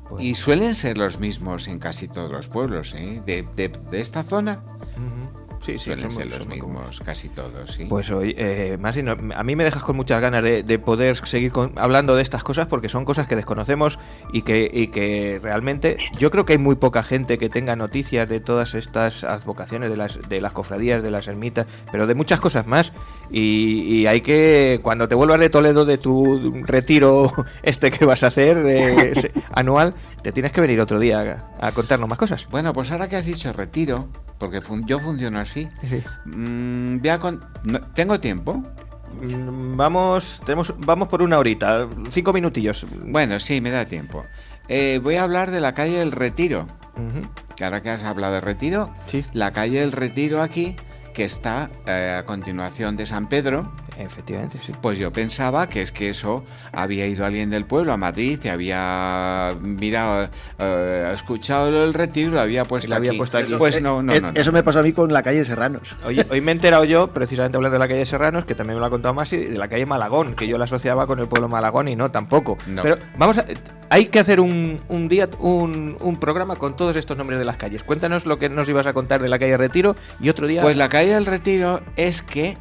Pues- Y suelen ser los mismos en casi todos los pueblos, ¿eh? De esta zona Ujú. Sí, sí, suelen son ser muy- los son muy comunes. mismos, casi todos, ¿sí? Pues oye, Masi, a mí me dejas con muchas ganas de poder seguir hablando de estas cosas, porque son cosas que desconocemos y que realmente yo creo que hay muy poca gente que tenga noticias de todas estas advocaciones, de las cofradías, de las ermitas, pero de muchas cosas más. Y hay que, cuando te vuelvas de Toledo de tu retiro que vas a hacer anual, te tienes que venir otro día a contarnos más cosas. Bueno, pues ahora que has dicho retiro, porque yo funciono así, Sí. ¿tengo tiempo? Vamos por una horita, 5 minutillos. Bueno, sí, me da tiempo. Voy a hablar de la calle del Retiro. Ujú. Que ahora que has hablado de Retiro, Sí. la calle del Retiro aquí, que está a continuación de San Pedro, Efectivamente, sí. pues yo pensaba que es que eso había ido alguien del pueblo a Madrid y había mirado, escuchado el Retiro y lo había puesto, Y lo había aquí. puesto aquí. Pues no. Eso me pasó a mí con la calle Serranos. Hoy me he enterado yo, precisamente hablando de la calle Serranos, que también me lo ha contado Masi, de la calle Malagón, que yo la asociaba con el pueblo Malagón y no, tampoco. No. Pero hay que hacer un día, un programa con todos estos nombres de las calles. Cuéntanos lo que nos ibas a contar de la calle Retiro y otro día... Pues la calle del Retiro es que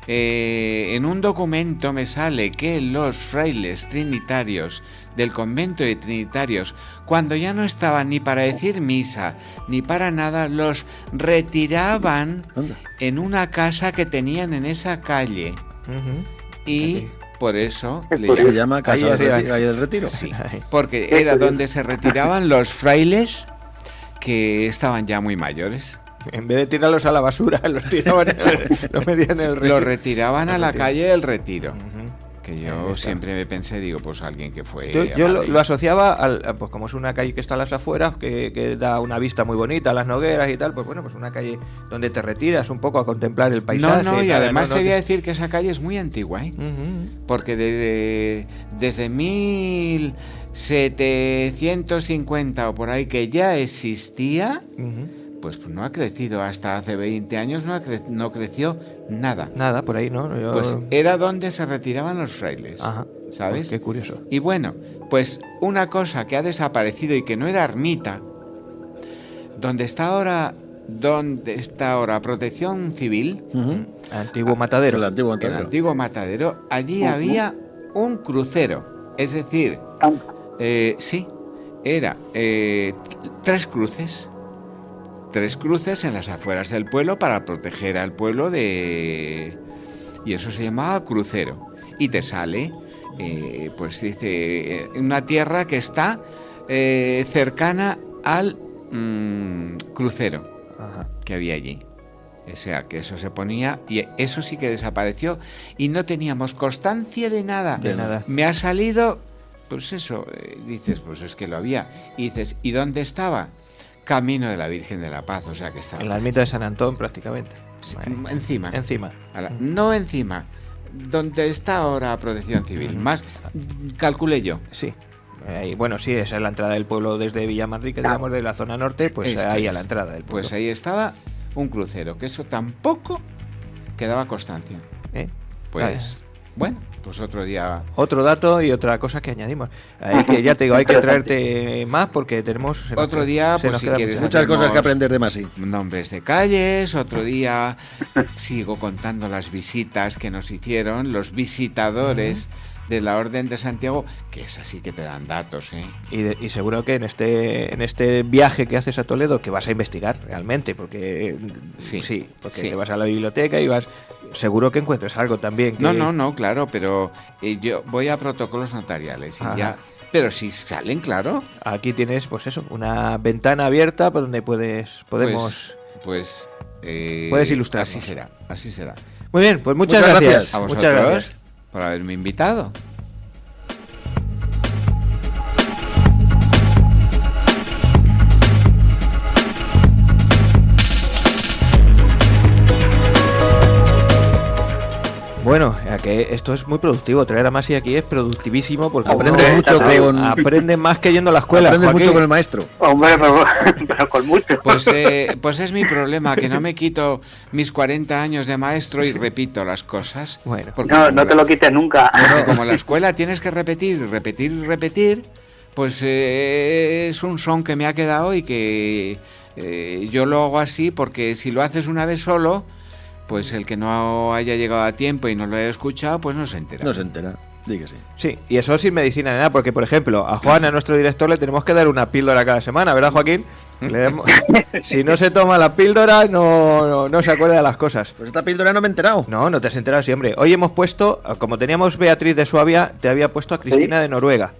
en un documento me sale que los frailes trinitarios del convento de Trinitarios, cuando ya no estaban ni para decir misa ni para nada, los retiraban Anda. en una casa que tenían en esa calle Ujú. y por eso Se llama Casa Ahí, del ahí, Calle del Retiro. sí, Ay. porque era donde se retiraban los frailes que estaban ya muy mayores. En vez de tirarlos a la basura, los tiraban, los metían en el Los retiro. retiraban a la Retiro. calle del Retiro. Ujú. Que Ahí yo está. siempre me pensé, digo, pues alguien que fue. Yo a lo Madrid. asociaba pues como es una calle que está a las afueras, que da una vista muy bonita a las Nogueras y tal, pues bueno, pues una calle donde te retiras un poco a contemplar el paisaje. No, y tal, además ¿no? te voy a decir que esa calle es muy antigua, ¿eh? Ujú. Porque desde 1750 o por ahí que ya existía, Ujú. pues no ha crecido. Hasta hace 20 años no creció nada. Nada, por ahí, ¿no? Yo... Pues era donde se retiraban los frailes. Ajá. ¿Sabes? Qué curioso. Y bueno, pues una cosa que ha desaparecido y que no era ermita, donde está ahora Protección Civil, Antiguo matadero. El antiguo el matadero. antiguo matadero, allí había un crucero. Es decir, sí, era 3 cruces. 3 cruces en las afueras del pueblo para proteger al pueblo de... Y eso se llamaba crucero. Y te sale, pues dice, una tierra que está cercana al crucero que había allí. O sea, que eso se ponía, y eso sí que desapareció, y no teníamos constancia de nada. De nada. Me ha salido, pues eso, dices, pues es que lo había. Y dices, ¿y dónde estaba? Camino de la Virgen de la Paz, o sea que estaba... En la ermita de San Antón, prácticamente. Sí, Bueno, encima. Encima. No encima, donde está ahora Protección Civil. Más, calculé yo. Sí. Bueno, sí, esa es la entrada del pueblo desde Villamanrique, digamos, de la zona norte, pues Esto ahí a es. la entrada del pueblo. Pues ahí estaba un crucero, que eso tampoco quedaba constancia. Pues, bueno, pues otro día... Otro dato y otra cosa que añadimos. Hay que, ya te digo, hay que traerte más porque tenemos... Otro día, pues si quieres... Muchas cosas que hacemos aprender de Masi. Nombres de calles, otro día sigo contando las visitas que nos hicieron los visitadores de la Orden de Santiago, que es así que te dan datos, ¿eh? Y seguro que en este viaje que haces a Toledo, que vas a investigar realmente, porque porque te vas a la biblioteca y vas... Seguro que encuentres algo también. Que... No, claro, pero yo voy a protocolos notariales y ya... Pero si salen, claro. Aquí tienes, pues eso, una ventana abierta por donde podemos... Puedes ilustrarnos. Así será. Muy bien, pues muchas gracias. A vosotros Muchas gracias. por haberme invitado. Bueno, que esto es muy productivo. Traer a Masi aquí es productivísimo porque Aprende uno mucho con... aprende más que yendo a la escuela. Aprende Joaquín. mucho con el maestro. Hombre, pero con mucho. Pues es mi problema, que no me quito mis 40 años de maestro y repito las cosas. Bueno, porque No te lo quites nunca. porque como en la escuela tienes que repetir, pues es un son que me ha quedado y que yo lo hago así porque si lo haces una vez solo, pues el que no haya llegado a tiempo y no lo haya escuchado, pues no se entera. No se entera. Dígase. sí, y eso sin medicina ni nada, porque por ejemplo, a Juan, a nuestro director, le tenemos que dar una píldora cada semana, ¿verdad, Joaquín? Si no se toma la píldora, no se acuerda de las cosas. Pues esta píldora no me he enterado. No te has enterado siempre. Hoy hemos puesto, como teníamos Beatriz de Suabia, te había puesto a Cristina de Noruega.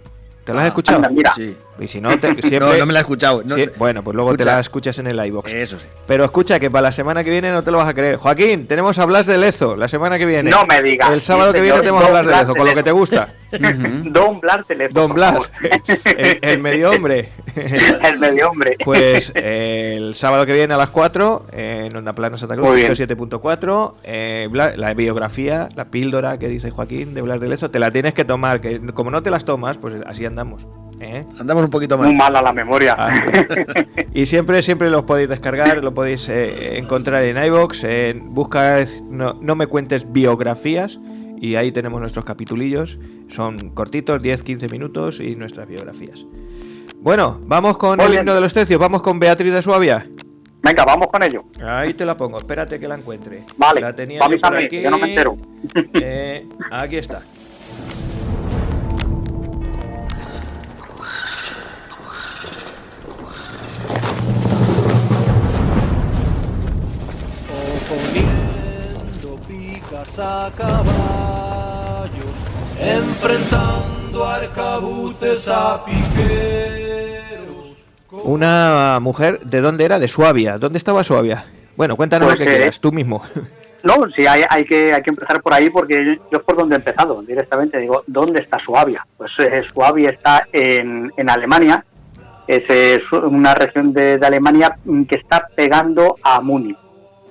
¿Te la has escuchado? Anda, mira. Sí. Y si no, siempre... No me la he escuchado. No, Sí, bueno, pues luego te escucha. la escuchas en el iVoox. Eso sí. Pero escucha, que para la semana que viene no te lo vas a creer. Joaquín, tenemos a Blas de Lezo la semana que viene. No me digas. El sábado Sí, que viene señor, tenemos a Don Blas de Blas Lezo, de con lo que Lezo. te gusta. Don Blas teléfono. Don Blas, el medio hombre. El medio hombre. Pues el sábado que viene a las 4 en Onda Plana Santa Cruz, Muy bien. 107.4, la biografía, la píldora que dice Joaquín de Blas de Lezo, te la tienes que tomar, que como no te las tomas, pues así andamos. Andamos un poquito más. Muy mala la memoria. Y siempre los podéis descargar, lo podéis encontrar en iVoox, buscar no me cuentes biografías y ahí tenemos nuestros capitulillos, son cortitos, 10-15 minutos y nuestras biografías. Bueno, vamos con Muy el bien. himno de los tercios, vamos con Beatriz de Suabia. Venga, vamos con ello. Ahí te la pongo, espérate que la encuentre. Vale, La tenía vamos yo por a ver, aquí. que yo no me entero. Aquí está. Poniendo picas a caballos, enfrentando arcabuces a piqueros. Una mujer, ¿de dónde era? De Suabia. ¿Dónde estaba Suabia? Bueno, cuéntanos Pues lo que quieras, tú mismo. No, sí, hay que empezar por ahí porque yo es por donde he empezado directamente. Digo, ¿dónde está Suabia? Pues Suabia está en Alemania. Es una región de Alemania que está pegando a Múnich,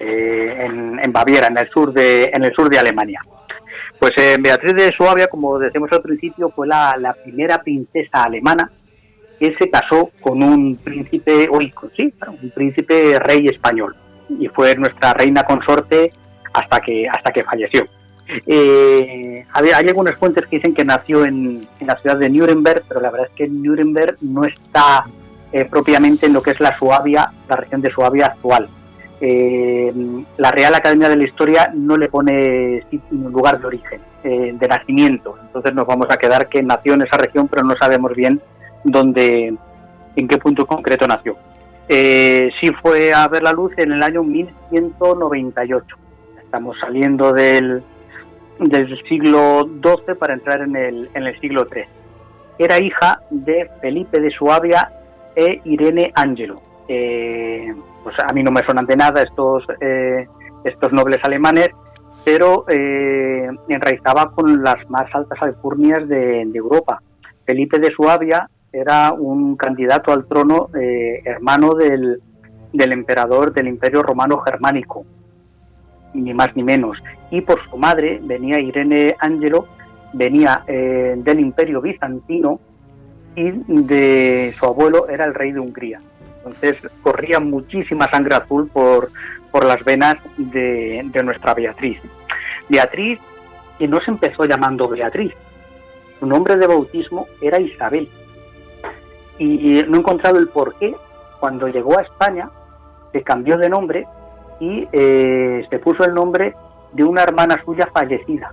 en Baviera, en el sur de Alemania. Pues Beatriz de Suabia, como decíamos al principio, fue la primera princesa alemana que se casó con un príncipe, un príncipe rey español, y fue nuestra reina consorte hasta que falleció. Hay algunas fuentes que dicen que nació en la ciudad de Nuremberg, pero la verdad es que Nuremberg no está propiamente en lo que es la región de Suabia actual. La Real Academia de la Historia no le pone lugar de origen, de nacimiento, entonces nos vamos a quedar que nació en esa región, pero no sabemos bien en qué punto concreto nació. Sí fue a ver la luz en el año 1198. Estamos saliendo del siglo XII para entrar en el siglo XIII. Era hija de Felipe de Suabia e Irene Angelo. Pues a mí no me suenan de nada estos nobles alemanes, pero enraizaba con las más altas alcurnias de Europa. Felipe de Suabia era un candidato al trono, hermano del emperador del Imperio Romano Germánico, ni más ni menos. Y por su madre venía Irene Angelo, venía del Imperio Bizantino, y de su abuelo era el rey de Hungría. Entonces corría muchísima sangre azul por las venas de nuestra Beatriz. Beatriz, que no se empezó llamando Beatriz, su nombre de bautismo era Isabel. Y no he encontrado el porqué. Cuando llegó a España se cambió de nombre y se puso el nombre de una hermana suya fallecida.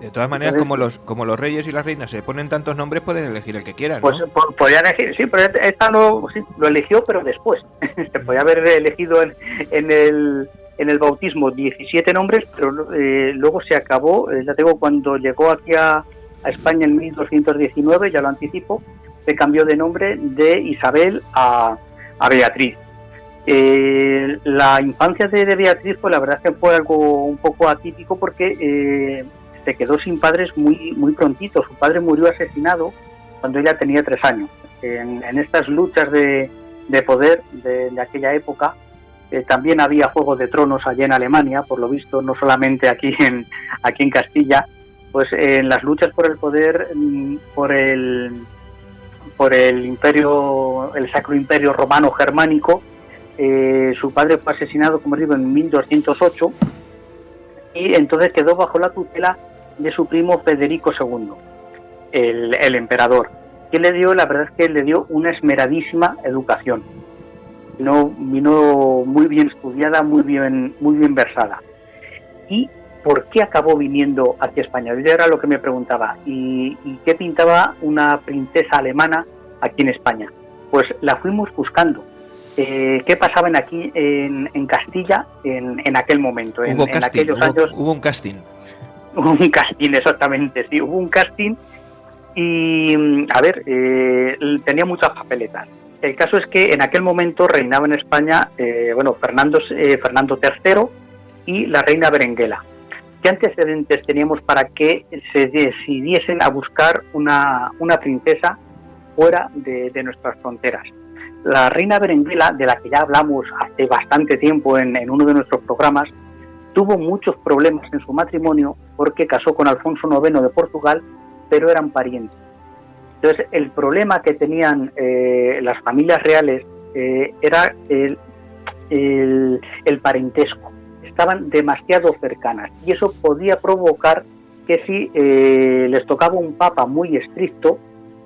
De todas maneras, entonces, como los reyes y las reinas se ponen tantos nombres, pueden elegir el que quieran, ¿no? Pues podían elegir, sí, pero esta lo eligió, pero después. Se podía haber elegido en el bautismo 17 nombres, pero luego se acabó, ya tengo, cuando llegó aquí a España en 1219, ya lo anticipo, se cambió de nombre de Isabel a Beatriz. La infancia de Beatriz, pues la verdad es que fue algo un poco atípico, porque se quedó sin padres muy prontito. Su padre murió asesinado cuando ella tenía 3 años. En estas luchas de poder de aquella época, también había Juego de Tronos allá en Alemania, por lo visto, no solamente aquí en Castilla. Pues en las luchas por el poder, por el imperio, el Sacro Imperio Romano Germánico, su padre fue asesinado, como digo, en 1208, y entonces quedó bajo la tutela de su primo Federico II, el emperador, que le dio, la verdad es que le dio una esmeradísima educación. Vino muy bien estudiada, muy bien versada. ¿Y por qué acabó viniendo hacia España? Yo era lo que me preguntaba. ¿Y qué pintaba una princesa alemana aquí en España? Pues la fuimos buscando. ¿Qué pasaba en Castilla en aquel momento? En aquellos años hubo un casting. Hubo un casting, exactamente, sí, hubo un casting y, tenía muchas papeletas. El caso es que en aquel momento reinaba en España, Fernando III y la reina Berenguela. ¿Qué antecedentes teníamos para que se decidiesen a buscar una princesa fuera de nuestras fronteras? La reina Berenguela, de la que ya hablamos hace bastante tiempo en uno de nuestros programas, tuvo muchos problemas en su matrimonio porque casó con Alfonso IX de Portugal, pero eran parientes. Entonces, el problema que tenían las familias reales era el parentesco. Estaban demasiado cercanas y eso podía provocar que si les tocaba un papa muy estricto,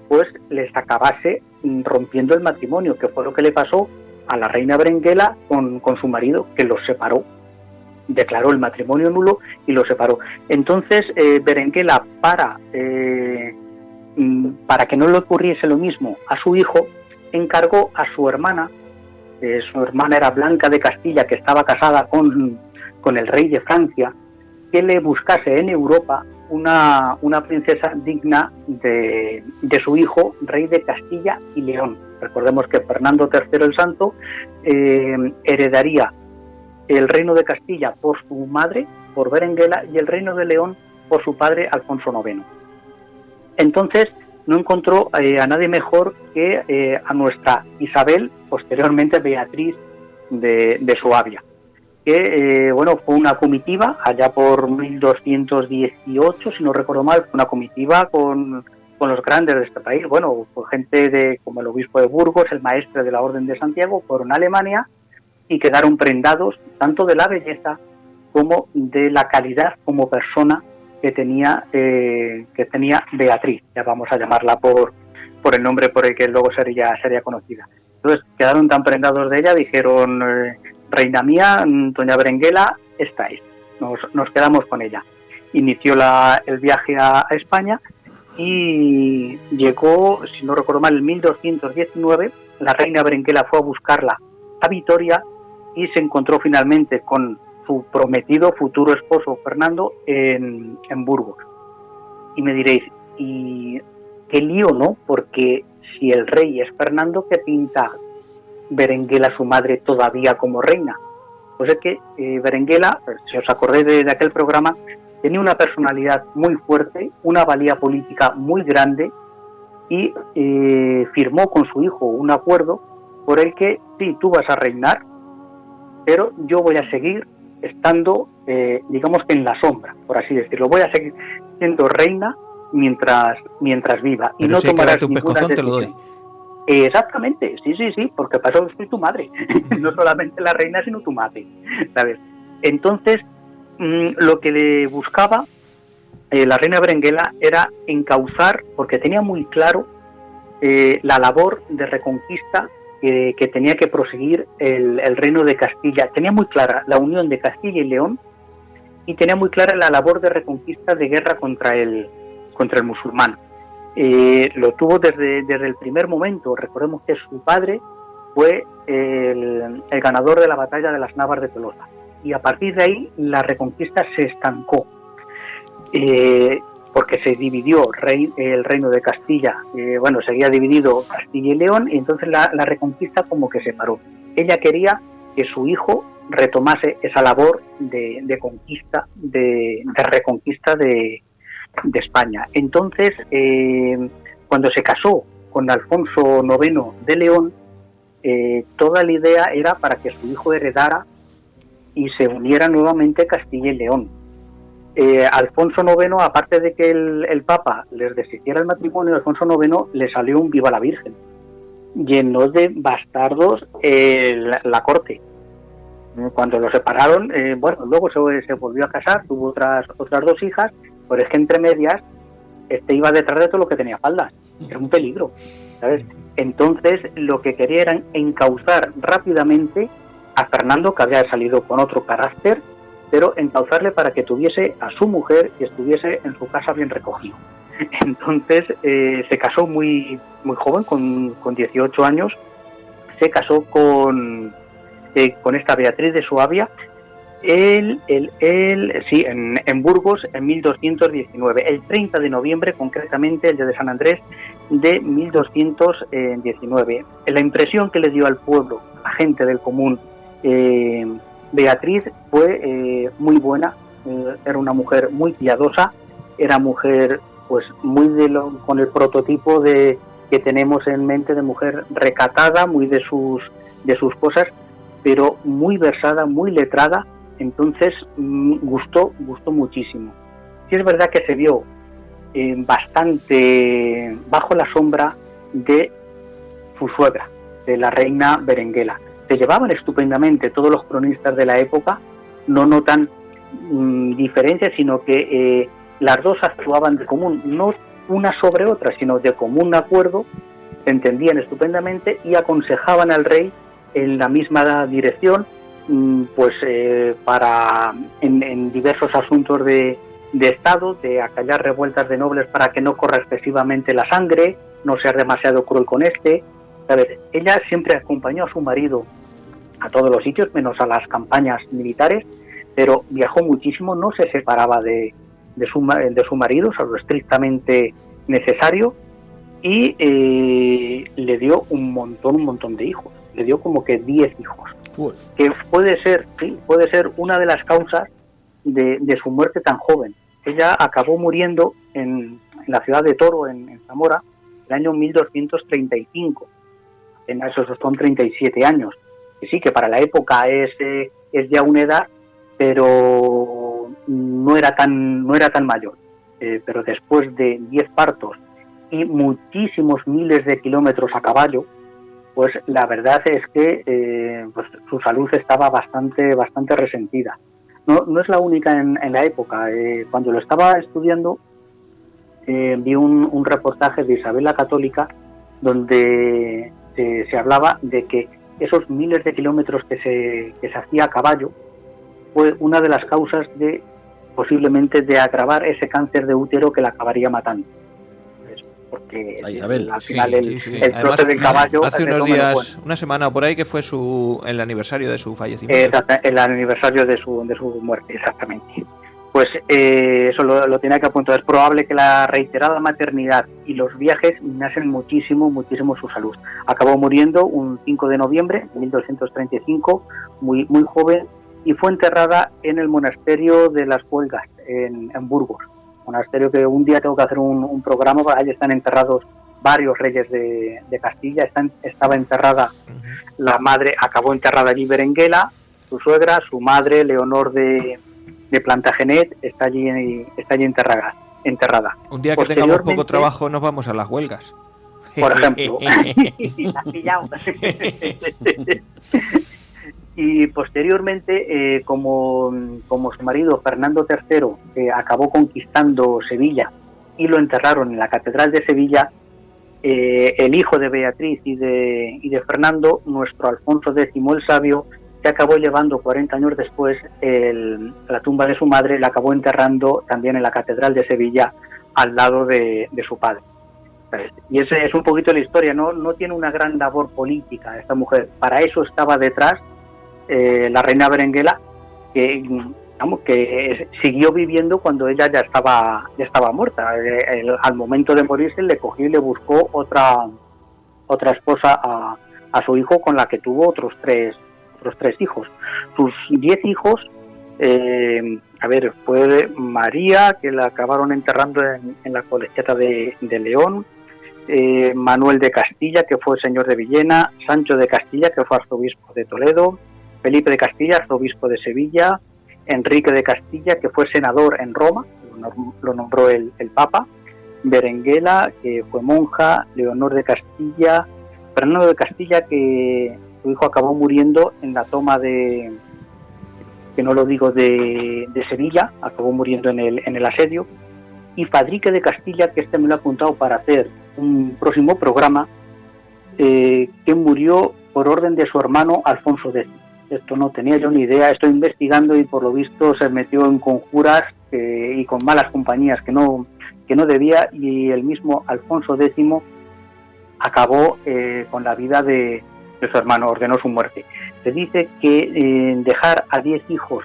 pues les acabase rompiendo el matrimonio, que fue lo que le pasó a la reina Berenguela con su marido, que los separó. Declaró el matrimonio nulo y los separó. Entonces Berenguela, para que no le ocurriese lo mismo a su hijo, encargó a su hermana era Blanca de Castilla, que estaba casada con el rey de Francia, que le buscase en Europa una princesa digna de su hijo, rey de Castilla y León. Recordemos que Fernando III el Santo heredaría el reino de Castilla por su madre, por Berenguela, y el reino de León por su padre, Alfonso IX. Entonces no encontró a nadie mejor que a nuestra Isabel, posteriormente Beatriz de Suabia, que fue una comitiva allá por 1218, si no recuerdo mal, fue una comitiva con con los grandes de este país. Bueno, pues gente como el obispo de Burgos, el maestre de la Orden de Santiago, fueron a Alemania y quedaron prendados tanto de la belleza como de la calidad como persona que tenía Beatriz, ya vamos a llamarla por el nombre por el que luego sería conocida. Entonces quedaron tan prendados de ella, dijeron, reina mía, doña Berenguela, esta es, nos quedamos con ella. Inició el viaje a España y llegó, si no recuerdo mal, en 1219, la reina Berenguela fue a buscarla a Vitoria y se encontró finalmente con su prometido futuro esposo Fernando en Burgos. Y me diréis, ¿y qué lío, no? Porque si el rey es Fernando, ¿qué pinta Berenguela, su madre, todavía como reina? Pues es que Berenguela, si os acordáis de aquel programa, tenía una personalidad muy fuerte, una valía política muy grande y firmó con su hijo un acuerdo por el que sí, tú vas a reinar, pero yo voy a seguir estando, digamos que en la sombra, por así decirlo. Voy a seguir siendo reina mientras viva. Pero y no si hay que tomarás darte un ninguna pescozón, te lo doy. decisión. Exactamente, sí, porque para eso soy tu madre. No solamente la reina, sino tu madre, ¿sabes? Entonces, lo que le buscaba la reina Berenguela era encauzar, porque tenía muy claro la labor de reconquista que tenía que proseguir el reino de Castilla. Tenía muy clara la unión de Castilla y León y tenía muy clara la labor de reconquista, de guerra contra el musulmán. Lo tuvo desde el primer momento. Recordemos que su padre fue el ganador de la batalla de las Navas de Tolosa y a partir de ahí la reconquista se estancó, porque se dividió el reino de Castilla, seguía dividido Castilla y León, y entonces la reconquista como que se paró. Ella quería que su hijo retomase esa labor de conquista, de reconquista de España. Entonces, cuando se casó con Alfonso IX de León, toda la idea era para que su hijo heredara y se uniera nuevamente Castilla y León. Alfonso IX, aparte de que el Papa les deshiciera el matrimonio, Alfonso IX le salió un viva la Virgen. Llenó de bastardos la corte. Cuando lo separaron, luego se volvió a casar, tuvo otras dos hijas, pero es que entre medias iba detrás de todo lo que tenía faldas. Era un peligro, ¿sabes? Entonces lo que quería era encauzar rápidamente a Fernando, que había salido con otro carácter, pero encauzarle para que tuviese a su mujer y estuviese en su casa bien recogido. Entonces se casó muy joven, con 18 años, se casó con esta Beatriz de Suabia, en Burgos en 1219, el 30 de noviembre concretamente, el día de San Andrés de 1219. La impresión que le dio al pueblo, a la gente del común, Beatriz fue muy buena. Era una mujer muy piadosa, era mujer pues con el prototipo que tenemos en mente de mujer recatada, muy de sus cosas, pero muy versada, muy letrada. Entonces gustó muchísimo. Sí es verdad que se vio bastante bajo la sombra de su suegra, de la reina Berenguela. Se llevaban estupendamente, todos los cronistas de la época no notan diferencias, sino que las dos actuaban de común, no una sobre otra, sino de común acuerdo, se entendían estupendamente y aconsejaban al rey en la misma dirección, en diversos asuntos de Estado, de acallar revueltas de nobles para que no corra excesivamente la sangre, no ser demasiado cruel con ¿sabes? Ella siempre acompañó a su marido a todos los sitios, menos a las campañas militares, pero viajó muchísimo, no se separaba de su marido, o lo estrictamente necesario, y le dio un montón de hijos. Le dio como que 10 hijos. Que puede ser una de las causas de su muerte tan joven. Ella acabó muriendo en la ciudad de Toro, en Zamora, el año 1235. Esos son 37 años. Que sí, que para la época es ya una edad, pero no era tan mayor. Pero después de 10 partos y muchísimos miles de kilómetros a caballo, pues la verdad es que pues su salud estaba bastante resentida. No es la única en la época. Cuando lo estaba estudiando, vi un reportaje de Isabel la Católica donde se hablaba de que esos miles de kilómetros que se hacía a caballo fue una de las causas posiblemente de agravar ese cáncer de útero que la acabaría matando. Porque Isabel. al final el Además, trote del caballo... hace unos días, una semana por ahí, que fue el aniversario de su fallecimiento. El aniversario de su muerte, exactamente. Pues eso lo tenía que apuntar. Es probable que la reiterada maternidad y los viajes minasen muchísimo su salud. Acabó muriendo un 5 de noviembre de 1235, muy joven, y fue enterrada en el monasterio de las Huelgas, en Burgos. Monasterio que un día tengo que hacer un programa, ahí están enterrados varios reyes de Castilla. Estaba enterrada la madre, acabó enterrada allí Berenguela, su suegra, su madre Leonor de Plantagenet está allí enterrada. Un día que tengamos poco trabajo nos vamos a las huelgas. Por ejemplo. Y posteriormente, como su marido Fernando III acabó conquistando Sevilla y lo enterraron en la Catedral de Sevilla, el hijo de Beatriz y de Fernando, nuestro Alfonso X el Sabio, se acabó llevando 40 años después la tumba de su madre, la acabó enterrando también en la Catedral de Sevilla al lado de su padre. Y esa es un poquito la historia. No tiene una gran labor política esta mujer. Para eso estaba detrás la reina Berenguela, que siguió viviendo cuando ella ya estaba muerta. Al momento de morirse le cogió y le buscó otra esposa a su hijo, con la que tuvo otros tres hijos. Sus 10 hijos, fue María, que la acabaron enterrando en la colegiata de León, Manuel de Castilla, que fue señor de Villena, Sancho de Castilla, que fue arzobispo de Toledo, Felipe de Castilla, arzobispo de Sevilla, Enrique de Castilla, que fue senador en Roma, lo nombró el Papa, Berenguela, que fue monja, Leonor de Castilla, Fernando de Castilla, que su hijo acabó muriendo en la toma de Sevilla, acabó muriendo en el asedio, y Fadrique de Castilla, que me lo he apuntado para hacer un próximo programa, que murió por orden de su hermano Alfonso X. Esto no tenía yo ni idea, estoy investigando y por lo visto se metió en conjuras y con malas compañías que no debía, y el mismo Alfonso X acabó con la vida de su hermano, ordenó su muerte. Se dice que dejar a 10 hijos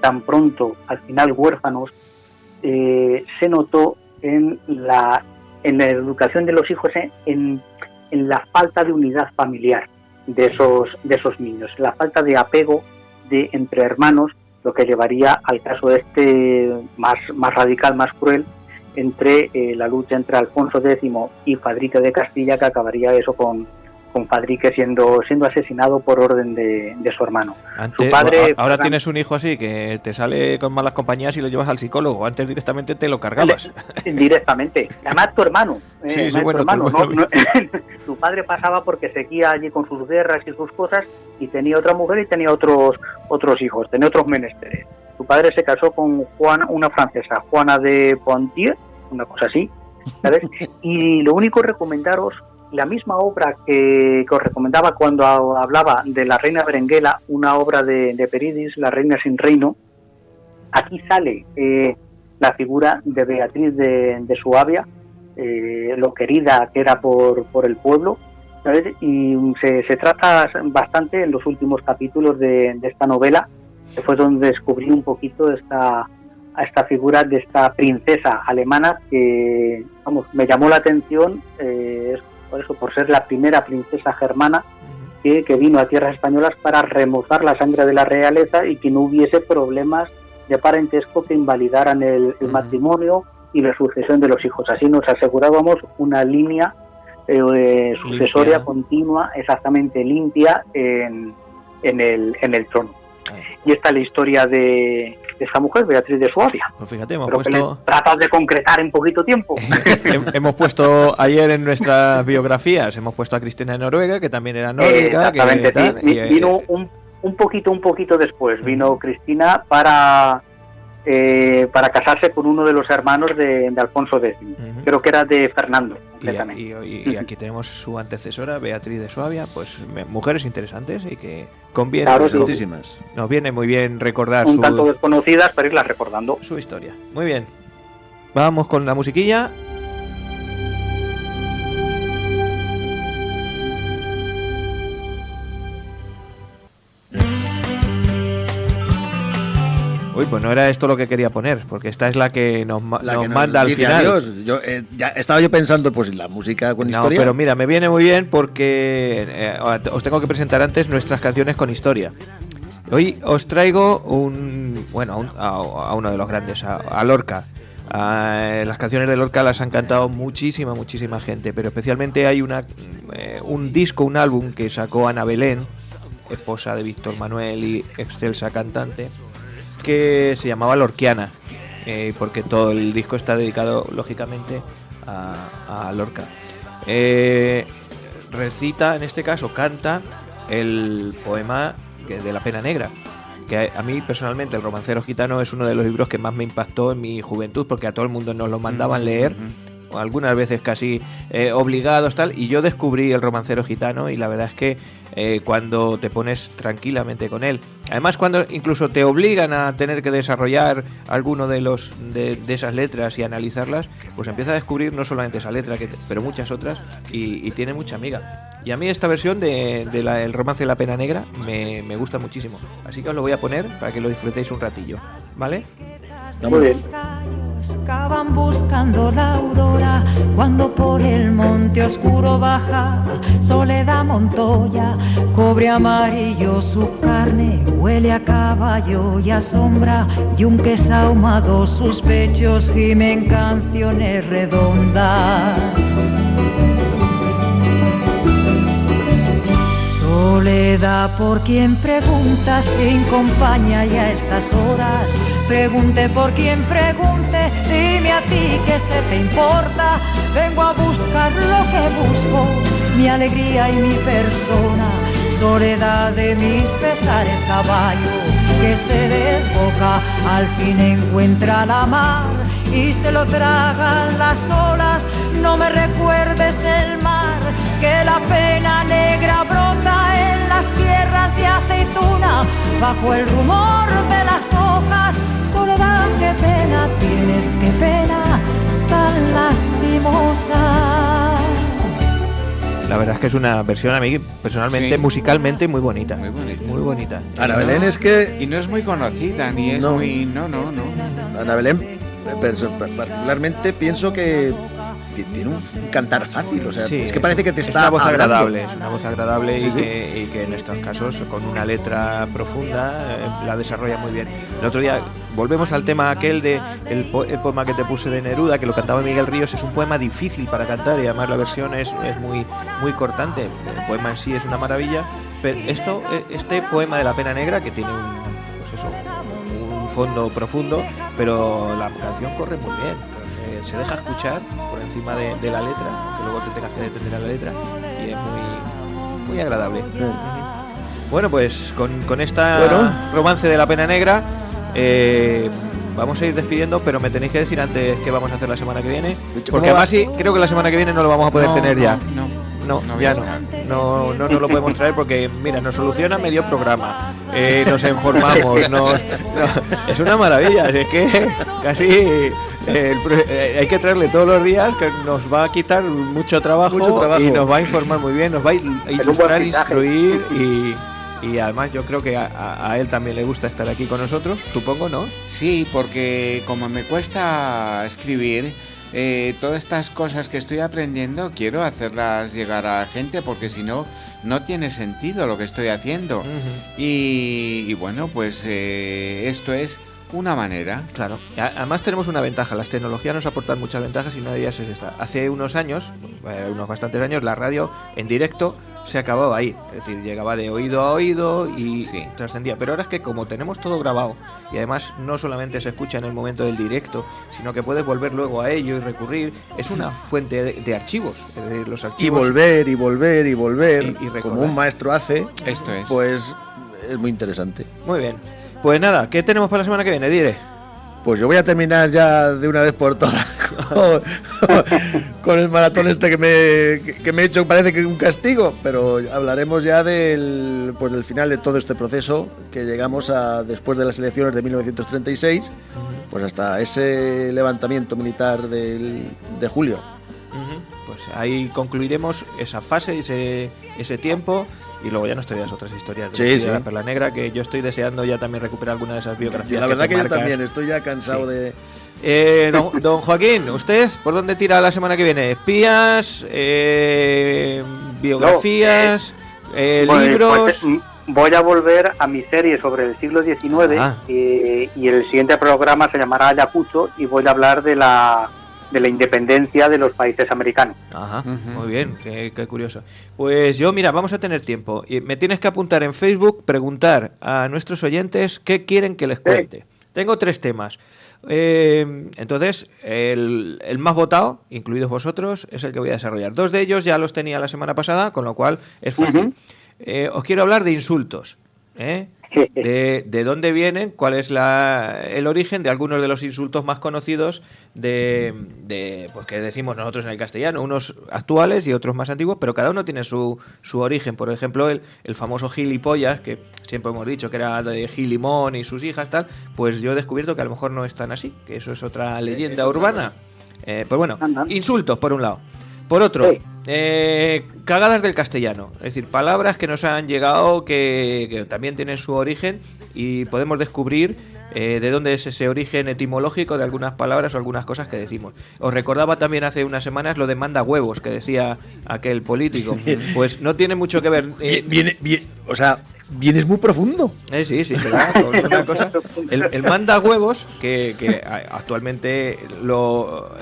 tan pronto, al final huérfanos, se notó en la educación de los hijos, en la falta de unidad familiar de esos niños, la falta de apego entre hermanos, lo que llevaría al caso más radical, más cruel, entre la lucha entre Alfonso X y Fadrique de Castilla, que acabaría eso con Fadrique siendo asesinado por orden de su hermano. Su padre, ahora tienes un hijo así que te sale con malas compañías y lo llevas al psicólogo. Antes directamente te lo cargabas. Directamente. Además tu hermano. Bueno. Su padre pasaba porque seguía allí con sus guerras y sus cosas, y tenía otra mujer y tenía otros hijos, tenía otros menesteres. Su padre se casó con una francesa, Juana de Poitiers, una cosa así, ¿sabes? Y lo único, recomendaros la misma obra que os recomendaba cuando hablaba de la reina Berenguela, una obra de Peridis, La reina sin reino. Aquí sale la figura de Beatriz de Suabia, lo querida que era por el pueblo, ¿sabes? Y se trata bastante en los últimos capítulos de esta novela, que fue donde descubrí un poquito esta figura de esta princesa alemana que, me llamó la atención, por ser la primera princesa germana que vino a tierras españolas para remozar la sangre de la realeza y que no hubiese problemas de parentesco que invalidaran el matrimonio y la sucesión de los hijos. Así nos asegurábamos una línea sucesoria continua, exactamente limpia, en el trono. y esta es la historia de esta mujer, Beatriz de Suabia. Pues fíjate, hemos Pero que puesto... le tratas de concretar en poquito tiempo. Hemos puesto ayer en nuestras biografías, hemos puesto a Cristina de Noruega, que también era nórdica. Exactamente, que, tal, y, vino un poquito después, vino Cristina para casarse con uno de los hermanos de Alfonso X. Creo que era de Fernando. Y aquí tenemos su antecesora, Beatriz de Suabia, pues mujeres interesantes y que conviene. Claro, Interesantísimas. Nos viene muy bien recordar un tanto desconocidas, pero irlas recordando. su historia. Muy bien. Vamos con la musiquilla. Uy, pues no era esto lo que quería poner, porque esta es la que nos manda al dice final. adiós. Ya estaba yo pensando, pues la música con historia. Pero mira, me viene muy bien porque os tengo que presentar antes nuestras canciones con historia. Hoy os traigo a uno de los grandes, a Lorca. Las canciones de Lorca las han cantado muchísima gente, pero especialmente hay un disco, un álbum que sacó Ana Belén, esposa de Víctor Manuel y excelsa cantante, que se llamaba Lorquiana, porque todo el disco está dedicado lógicamente a Lorca. Recita, en este caso canta el poema de La Pena Negra, que a mí personalmente El romancero gitano es uno de los libros que más me impactó en mi juventud, porque a todo el mundo nos lo mandaban leer, o algunas veces casi obligados tal, y yo descubrí El romancero gitano y la verdad es que cuando te pones tranquilamente con él, además cuando incluso te obligan a tener que desarrollar alguno de esas letras y analizarlas, pues empiezas a descubrir no solamente esa letra, pero muchas otras, y tiene mucha amiga. Y a mí esta versión el romance de La Pena Negra me gusta muchísimo, así que os lo voy a poner para que lo disfrutéis un ratillo, ¿vale? Muy bien. Cavan buscando la aurora cuando por el monte oscuro baja Soledad Montoya, cobre amarillo su carne, huele a caballo y a sombra, yunques ahumados sus pechos gimen canciones redondas. Soledad, por quien pregunta sin compañía y a estas horas. Pregunte por quien pregunte, dime a ti qué se te importa. Vengo a buscar lo que busco, mi alegría y mi persona. Soledad de mis pesares, caballo que se desboca, al fin encuentra la mar y se lo tragan las olas. No me recuerdes el mar, que la pena negra brota en las tierras de aceituna, bajo el rumor de las hojas. Soledad, qué pena tienes, qué pena tan lastimosa. La verdad es que es una versión, a mí personalmente, Sí. musicalmente muy bonita. Muy bonita. Muy bonita. Ana Belén es que... Y no es muy conocida, ni es No. muy... No. Ana Belén, particularmente pienso que tiene un cantar fácil, o sea, Sí, es que parece que te es está una voz hablando. agradable, es una voz agradable Sí, y, sí. que en estos casos con una letra profunda la desarrolla muy bien. El otro día volvemos al tema aquel de el poema que te puse de Neruda, que lo cantaba Miguel Ríos. Es un poema difícil para cantar y además la versión es muy cortante. El poema en sí es una maravilla, pero este poema de La Pena Negra, que tiene un fondo profundo, pero la canción corre muy bien. Se deja escuchar por encima de la letra, aunque luego te tengas que detener a la letra, y es muy agradable. Bueno, pues con esta romance de La Pena Negra vamos a ir despidiendo, pero me tenéis que decir antes qué vamos a hacer la semana que viene, porque además sí, creo que la semana que viene no lo vamos a poder tener ya. No, voy ya a no. estar. No nos lo podemos traer porque, mira, nos soluciona medio programa. Nos informamos. Es una maravilla. Es que casi hay que traerle todos los días, que nos va a quitar mucho trabajo y nos va a informar muy bien, nos va a ilustrar, instruir y además yo creo que a él también le gusta estar aquí con nosotros, supongo, ¿no? Sí, porque como me cuesta escribir, todas estas cosas que estoy aprendiendo quiero hacerlas llegar a la gente, porque si no, no tiene sentido lo que estoy haciendo. Y bueno, pues esto es una manera. Claro, además tenemos una ventaja, las tecnologías nos aportan muchas ventajas y una de ellas es esta. Hace unos años, unos bastantes años, la radio en directo se acababa ahí, es decir, llegaba de oído a oído y trascendía. Pero ahora es que como tenemos todo grabado y además no solamente se escucha en el momento del directo, sino que puedes volver luego a ello y recurrir, es una fuente de archivos, es decir, los archivos. Y volver, y volver, y volver, y recordar. como un maestro hace, Esto es. pues es muy interesante. Muy bien. Pues nada, ¿qué tenemos para la semana que viene? Dire. Pues yo voy a terminar ya de una vez por todas con el maratón este que me he hecho, parece que un castigo, pero hablaremos ya del final de todo este proceso que llegamos a después de las elecciones de 1936, pues hasta ese levantamiento militar de julio. Pues ahí concluiremos esa fase, ese tiempo. Y luego ya nos traerás otras historias de la Perla Negra, que yo estoy deseando ya también recuperar alguna de esas biografías. La verdad que yo marcas. también estoy ya cansado de... Don Joaquín, ¿usted por dónde tira la semana que viene? ¿Espías? ¿Biografías? ¿Libros? Pues, voy a volver a mi serie sobre el siglo XIX y el siguiente programa se llamará Ayacucho y voy a hablar de la independencia de los países americanos. Ajá, muy bien, qué curioso. Pues yo, mira, vamos a tener tiempo. Y me tienes que apuntar en Facebook, preguntar a nuestros oyentes qué quieren que les cuente. Tengo 3 temas. Entonces, el más votado, incluidos vosotros, es el que voy a desarrollar. 2 de ellos ya los tenía la semana pasada, con lo cual es fácil. Os quiero hablar de insultos. De dónde vienen, cuál es el origen de algunos de los insultos más conocidos pues que decimos nosotros en el castellano, unos actuales y otros más antiguos, pero cada uno tiene su origen. Por ejemplo, el famoso gilipollas, que siempre hemos dicho que era de Gilimón y sus hijas, tal, pues yo he descubierto que a lo mejor no es tan así, que eso es otra leyenda urbana. Pues bueno, insultos por un lado. Por otro, cagadas del castellano, es decir, palabras que nos han llegado que también tienen su origen y podemos descubrir de dónde es ese origen etimológico de algunas palabras o algunas cosas que decimos. Os recordaba también hace unas semanas lo de manda huevos que decía aquel político. Pues no tiene mucho que ver. O sea, vienes muy profundo. Sí, ¿verdad? Con una cosa. El manda huevos, que actualmente lo...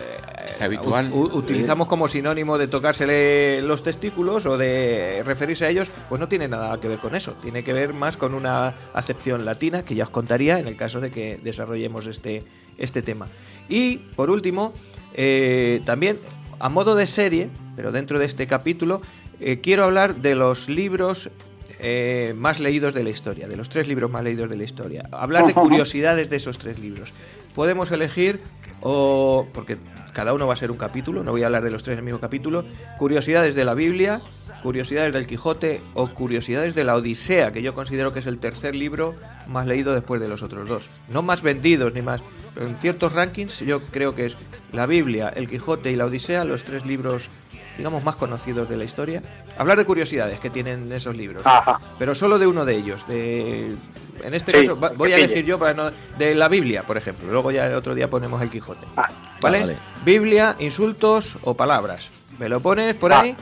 es habitual. Utilizamos como sinónimo de tocársele los testículos o de referirse a ellos, pues no tiene nada que ver con eso. Tiene que ver más con una acepción latina que ya os contaría en el caso de que desarrollemos este tema. Y por último, también a modo de serie, pero dentro de este capítulo, quiero hablar de los libros más leídos de la historia, de los 3 libros más leídos de la historia. Hablar de curiosidades de esos 3 libros. Podemos elegir, porque cada uno va a ser un capítulo, no voy a hablar de los 3 en el mismo capítulo, curiosidades de la Biblia, curiosidades del Quijote o curiosidades de la Odisea, que yo considero que es el 3er libro más leído después de los otros 2. No más vendidos ni más, pero en ciertos rankings yo creo que es la Biblia, el Quijote y la Odisea los 3 libros, digamos, más conocidos de la historia. Hablar de curiosidades que tienen esos libros, pero solo de uno de ellos. En este caso voy a elegir yo de la Biblia, por ejemplo. Luego ya el otro día ponemos el Quijote. ¿Vale? Biblia, insultos o palabras. Me lo pones por ahí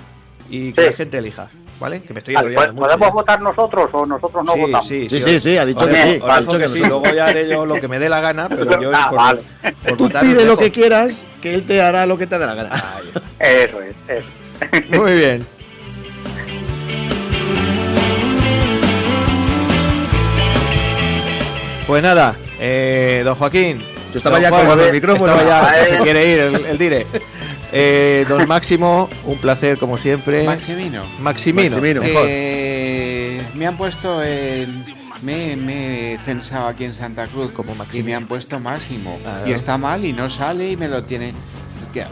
y que la gente elija. ¿Vale? Que me estoy enrollando mucho. ¿Podemos votar nosotros o nosotros no votamos? Sí, ha dicho que sí. Ha dicho que sí. Luego ya haré yo lo que me dé la gana, pero yo por tú pide lo que quieras, que él te hará lo que te dé la gana. Eso es. Muy bien. Pues nada, don Joaquín. Yo estaba ya con el micrófono. Se quiere ir el dire. Don Máximo, un placer como siempre. Maximino. Mejor. Me han puesto me he censado aquí en Santa Cruz como Maximino. Y me han puesto Máximo. Y está mal y no sale y me lo tiene que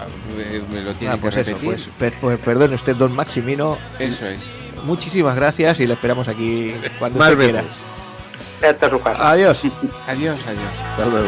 repetir. Pues perdone usted, don Maximino. Eso es. Muchísimas gracias y le esperamos aquí cuando usted quiera. Esta es su casa. Adiós. Adiós. Hasta luego.